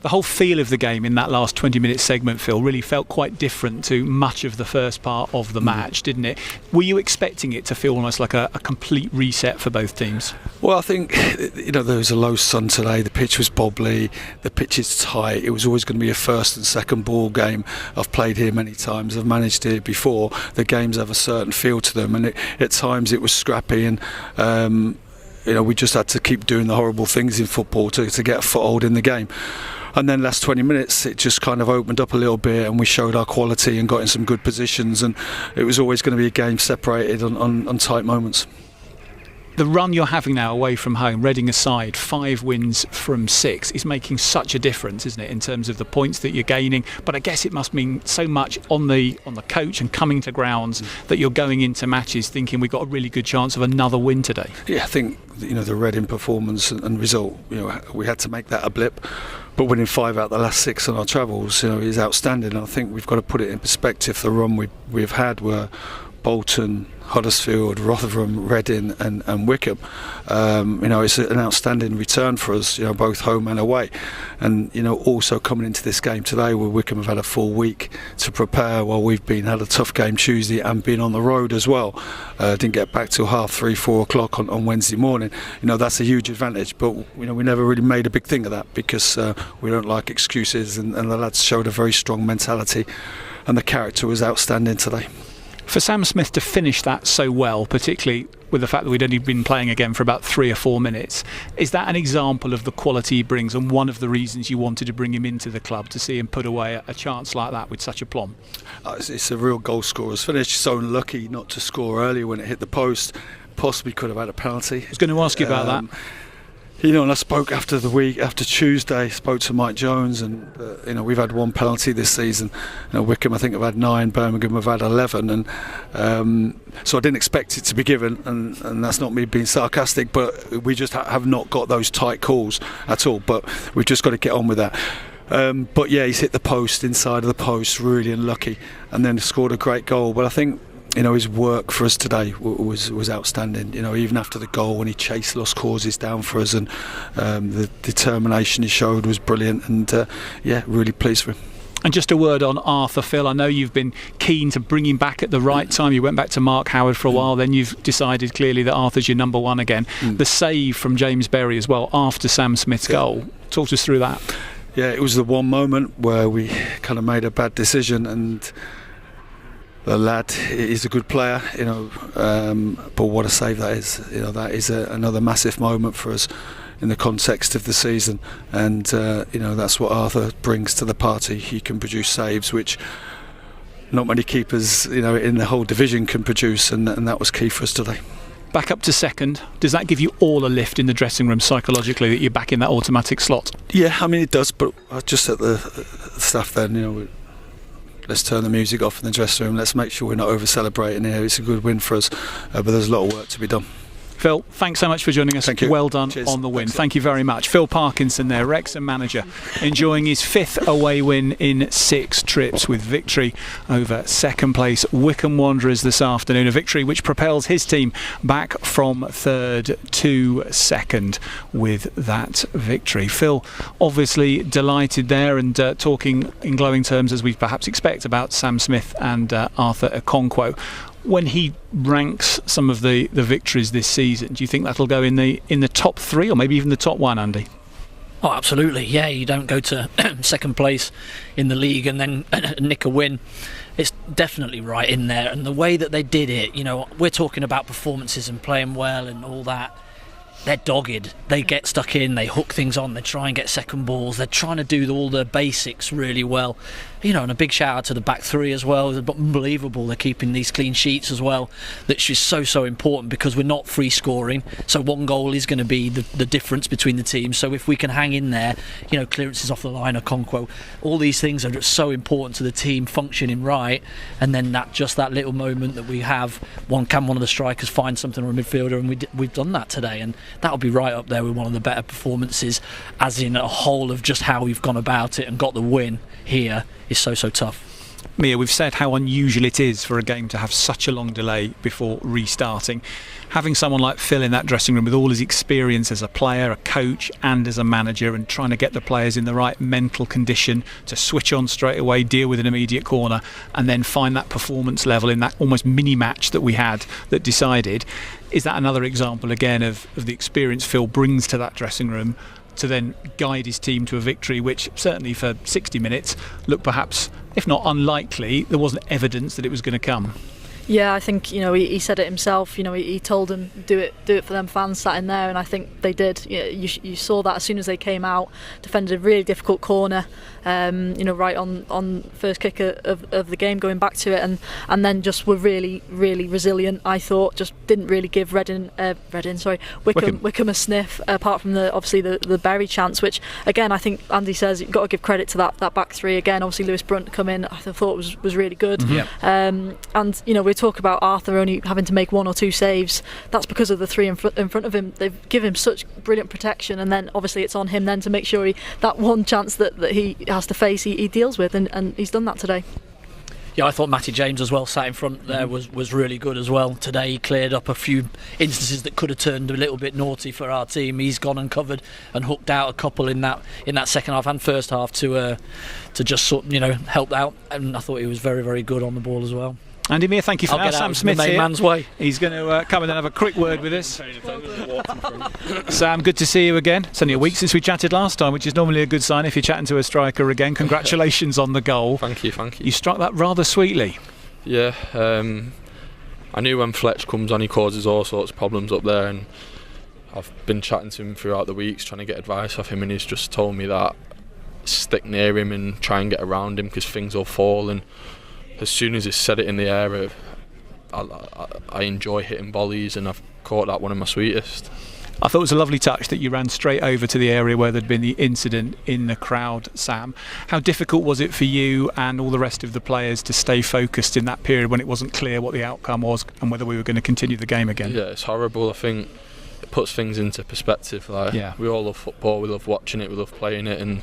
The whole feel of the game in that last 20-minute segment, Phil, really felt quite different to much of the first part of the match, didn't it? Were you expecting it to feel almost like a complete reset for both teams? Well, I think there was a low sun today. The pitch was bobbly. The pitch is tight. It was always going to be a first and second ball game. I've played here many times. I've managed here before. The games have a certain feel to them, and at times it was scrappy, and we just had to keep doing the horrible things in football to get a foothold in the game. And then last 20 minutes it just kind of opened up a little bit, and we showed our quality and got in some good positions, and it was always going to be a game separated on tight moments. The run you're having now away from home, Reading aside, 5 wins from 6, is making such a difference, isn't it, in terms of the points that you're gaining? But I guess it must mean so much on the coach and coming to grounds that you're going into matches thinking we've got a really good chance of another win today. Yeah, I think the Reading performance and result, we had to make that a blip. But winning 5 out of the last 6 on our travels, is outstanding. And I think we've got to put it in perspective. The run we've had were Bolton, Huddersfield, Rotherham, Reading and Wycombe. It's an outstanding return for us, both home and away. And, also coming into this game today where Wycombe have had a full week to prepare, while we've had a tough game Tuesday and been on the road as well. Didn't get back till 3:30, 4 o'clock on Wednesday morning. That's a huge advantage, but we never really made a big thing of that because we don't like excuses, and the lads showed a very strong mentality, and the character was outstanding today. For Sam Smith to finish that so well, particularly with the fact that we'd only been playing again for about 3 or 4 minutes, is that an example of the quality he brings and one of the reasons you wanted to bring him into the club, to see him put away a chance like that with such aplomb? It's a real goal scorer's finish. So unlucky not to score earlier when it hit the post. Possibly could have had a penalty. I was going to ask you about that. And I spoke after Tuesday, spoke to Mike Jones, and we've had 1 penalty this season. Wycombe, I think, have had 9, Birmingham have had 11, and so I didn't expect it to be given, and that's not me being sarcastic, but we just have not got those tight calls at all. But we've just got to get on with that. But yeah, he's hit the post, inside of the post, really unlucky, and then scored a great goal. But I think his work for us today was outstanding. Even after the goal, when he chased lost causes down for us, and the determination he showed was brilliant, and really pleased for him. And just a word on Arthur, Phil. I know you've been keen to bring him back at the right time. You went back to Mark Howard for a while, then you've decided clearly that Arthur's your number 1 again. The save from James Berry as well after Sam Smith's goal. Talk us through that. Yeah, it was the one moment where we kind of made a bad decision, and the lad is a good player, but what a save that is. That is another massive moment for us in the context of the season, and that's what Arthur brings to the party. He can produce saves which not many keepers in the whole division can produce, and that was key for us today. Back up to second, does that give you all a lift in the dressing room psychologically that you're back in that automatic slot? Yeah, I mean it does, but I just said the stuff then, let's turn the music off in the dressing room, let's make sure we're not over celebrating here. It's a good win for us, but there's a lot of work to be done. Phil, thanks so much for joining us. Thank you. Well done. Cheers. On the win. Thanks. Thank you very much. Phil Parkinson there, Wrexham manager, enjoying his 5th away win in 6 trips with victory over second place Wycombe Wanderers this afternoon. A victory which propels his team back from 3rd to 2nd with that victory. Phil obviously delighted there, and talking in glowing terms, as we perhaps expect, about Sam Smith and Arthur Okonkwo. When he ranks some of the victories this season, do you think that'll go in the top 3 or maybe even the top 1, Andy? Oh, absolutely. Yeah, you don't go to second place in the league and then nick a win. It's definitely right in there. And the way that they did it, we're talking about performances and playing well and all that. They're dogged. They get stuck in, they hook things on, they try and get second balls, they're trying to do all the basics really well. And a big shout out to the back 3 as well. It's unbelievable. They're keeping these clean sheets as well. That's just so important, because we're not free scoring. So 1 goal is going to be the difference between the teams. So if we can hang in there, clearances off the line, Okonkwo, all these things are just so important to the team functioning right. And then that little moment that we have, one of the strikers find something or a midfielder, and we've done that today, and that'll be right up there with one of the better performances, as in a whole of just how we've gone about it and got the win here is so tough. Mia, we've said how unusual it is for a game to have such a long delay before restarting. Having someone like Phil in that dressing room with all his experience as a player, a coach and as a manager, and trying to get the players in the right mental condition to switch on straight away, deal with an immediate corner, and then find that performance level in that almost mini match that we had that decided. Is that another example again of the experience Phil brings to that dressing room to then guide his team to a victory which certainly for 60 minutes looked perhaps, if not unlikely, there wasn't evidence that it was going to come? Yeah, I think he said it himself. He told them do it for them fans sat in there, and I think they did. You saw that as soon as they came out, defended a really difficult corner, right on first kick of the game, going back to it, and then just were really resilient. I thought just didn't really give Wycombe a sniff, apart from the Berry chance, which again I think Andy says you've got to give credit to that back 3 again. Obviously Lewis Brunt come in, I thought was really good. Mm-hmm. And we talk about Arthur only having to make 1 or 2 saves. That's because of the 3 in front of him. They've given him such brilliant protection, and then obviously it's on him then to make sure that one chance that he has to face he deals with, and he's done that today. Yeah, I thought Matty James as well sat in front there was really good as well. Today he cleared up a few instances that could have turned a little bit naughty for our team. He's gone and covered and hooked out a couple in that second half and first half to just help out, and I thought he was very, very good on the ball as well. Andy Meir, thank you for that. Sam Smith's here. Man's way. He's going to come in and have a quick word with us. Sam, good to see you again. It's only a week since we chatted last time, which is normally a good sign if you're chatting to a striker again. Congratulations on the goal. Thank you. You struck that rather sweetly. Yeah, I knew when Fletch comes on he causes all sorts of problems up there, and I've been chatting to him throughout the weeks trying to get advice off him, and he's just told me that stick near him and try and get around him because things will fall. And as soon as he set it in the air, I enjoy hitting volleys, and I've caught that one of my sweetest. I thought it was a lovely touch that you ran straight over to the area where there'd been the incident in the crowd, Sam. How difficult was it for you and all the rest of the players to stay focused in that period when it wasn't clear what the outcome was and whether we were going to continue the game again? Yeah, it's horrible. I think it puts things into perspective. We all love football, we love watching it, we love playing it, and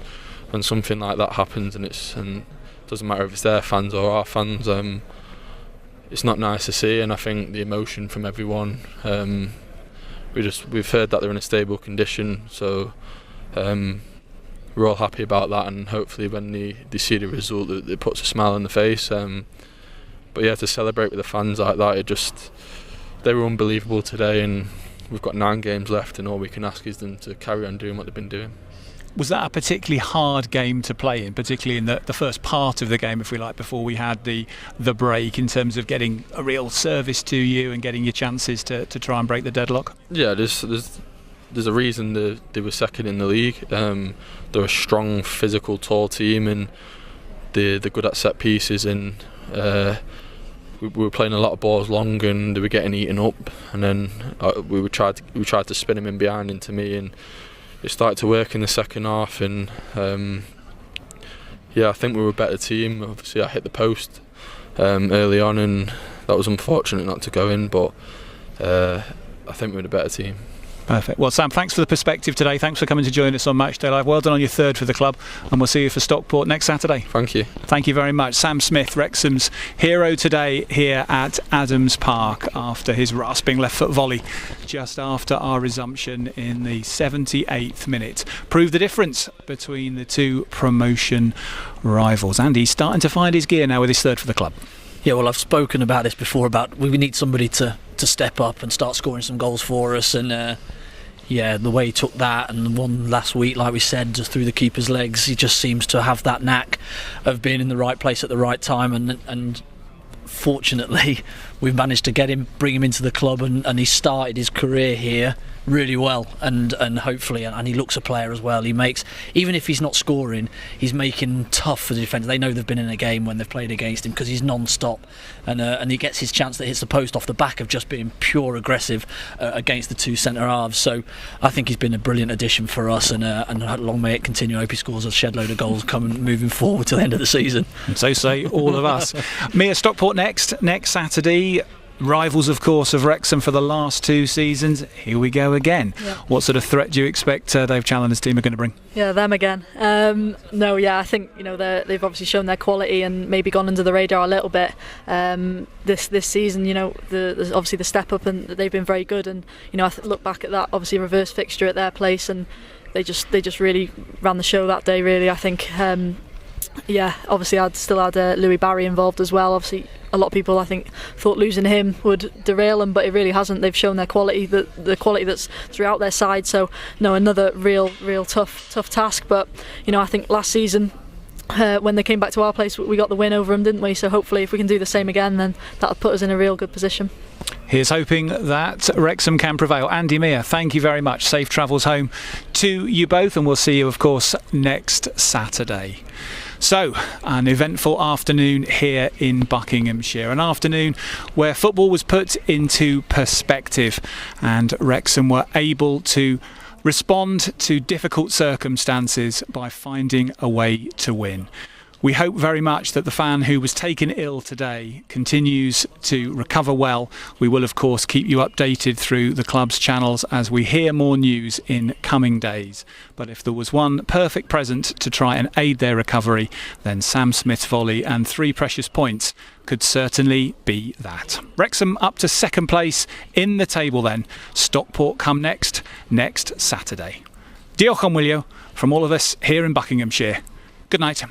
when something like that happens and it doesn't matter if it's their fans or our fans, it's not nice to see. And I think the emotion from everyone, we've heard that they're in a stable condition, so we're all happy about that, and hopefully when they see the result it puts a smile on the face. But yeah, to celebrate with the fans like that, they were unbelievable today, and we've got 9 games left, and all we can ask is them to carry on doing what they've been doing. Was that a particularly hard game to play in, particularly in the first part of the game, if we like, before we had the break, in terms of getting a real service to you and getting your chances to try and break the deadlock? Yeah, there's a reason they were second in the league. They're a strong, physical, tall team, and they're good at set pieces, and we were playing a lot of balls long, and they were getting eaten up, and then we tried to spin them in behind into me, and it started to work in the second half, and I think we were a better team. Obviously I hit the post early on, and that was unfortunate not to go in, but I think we were a better team. Perfect. Well, Sam, thanks for the perspective today. Thanks for coming to join us on Matchday Live. Well done on your third for the club, and we'll see you for Stockport next Saturday. Thank you. Thank you very much. Sam Smith, Wrexham's hero today here at Adams Park after his rasping left foot volley just after our resumption in the 78th minute. Proved the difference between the two promotion rivals, and he's starting to find his gear now with his third for the club. Yeah, well, I've spoken about this before, about we need somebody to step up and start scoring some goals for us, and the way he took that and the one last week, like we said, just through the keeper's legs, he just seems to have that knack of being in the right place at the right time, and fortunately we've managed to bring him into the club, and he started his career here really well, and hopefully, and he looks a player as well. He makes, even if he's not scoring, he's making tough for the defence. They know they've been in a game when they've played against him, because he's non-stop, and he gets his chance that hits the post off the back of just being pure aggressive against the two centre halves. So I think he's been a brilliant addition for us, and long may it continue. I hope he scores a shed load of goals moving forward to the end of the season. And so say all of us. Mere Stockport next Saturday. Rivals, of course, of Wrexham for the last two seasons. Here we go again. Yeah. What sort of threat do you expect Dave Challoner's team are going to bring? Yeah, them again. I think they've obviously shown their quality and maybe gone under the radar a little bit this season. There's obviously the step up, and they've been very good. And I look back at that, obviously reverse fixture at their place, and they just really ran the show that day. Really, I think. Obviously I'd still had Louis Barry involved as well. Obviously a lot of people, I think, thought losing him would derail them, but it really hasn't. They've shown their quality, the quality that's throughout their side. So another real tough task. But I think last season when they came back to our place, we got the win over them, didn't we? So hopefully if we can do the same again, then that'll put us in a real good position. Here's hoping that Wrexham can prevail. Andy Meir, thank you very much. Safe travels home to you both, and we'll see you, of course, next Saturday. So, an eventful afternoon here in Buckinghamshire. An afternoon where football was put into perspective, and Wrexham were able to respond to difficult circumstances by finding a way to win. We hope very much that the fan who was taken ill today continues to recover well. We will, of course, keep you updated through the club's channels as we hear more news in coming days. But if there was one perfect present to try and aid their recovery, then Sam Smith's volley and 3 precious points could certainly be that. Wrexham up to second place in the table then. Stockport come next Saturday. Diolch am wylio from all of us here in Buckinghamshire. Good night.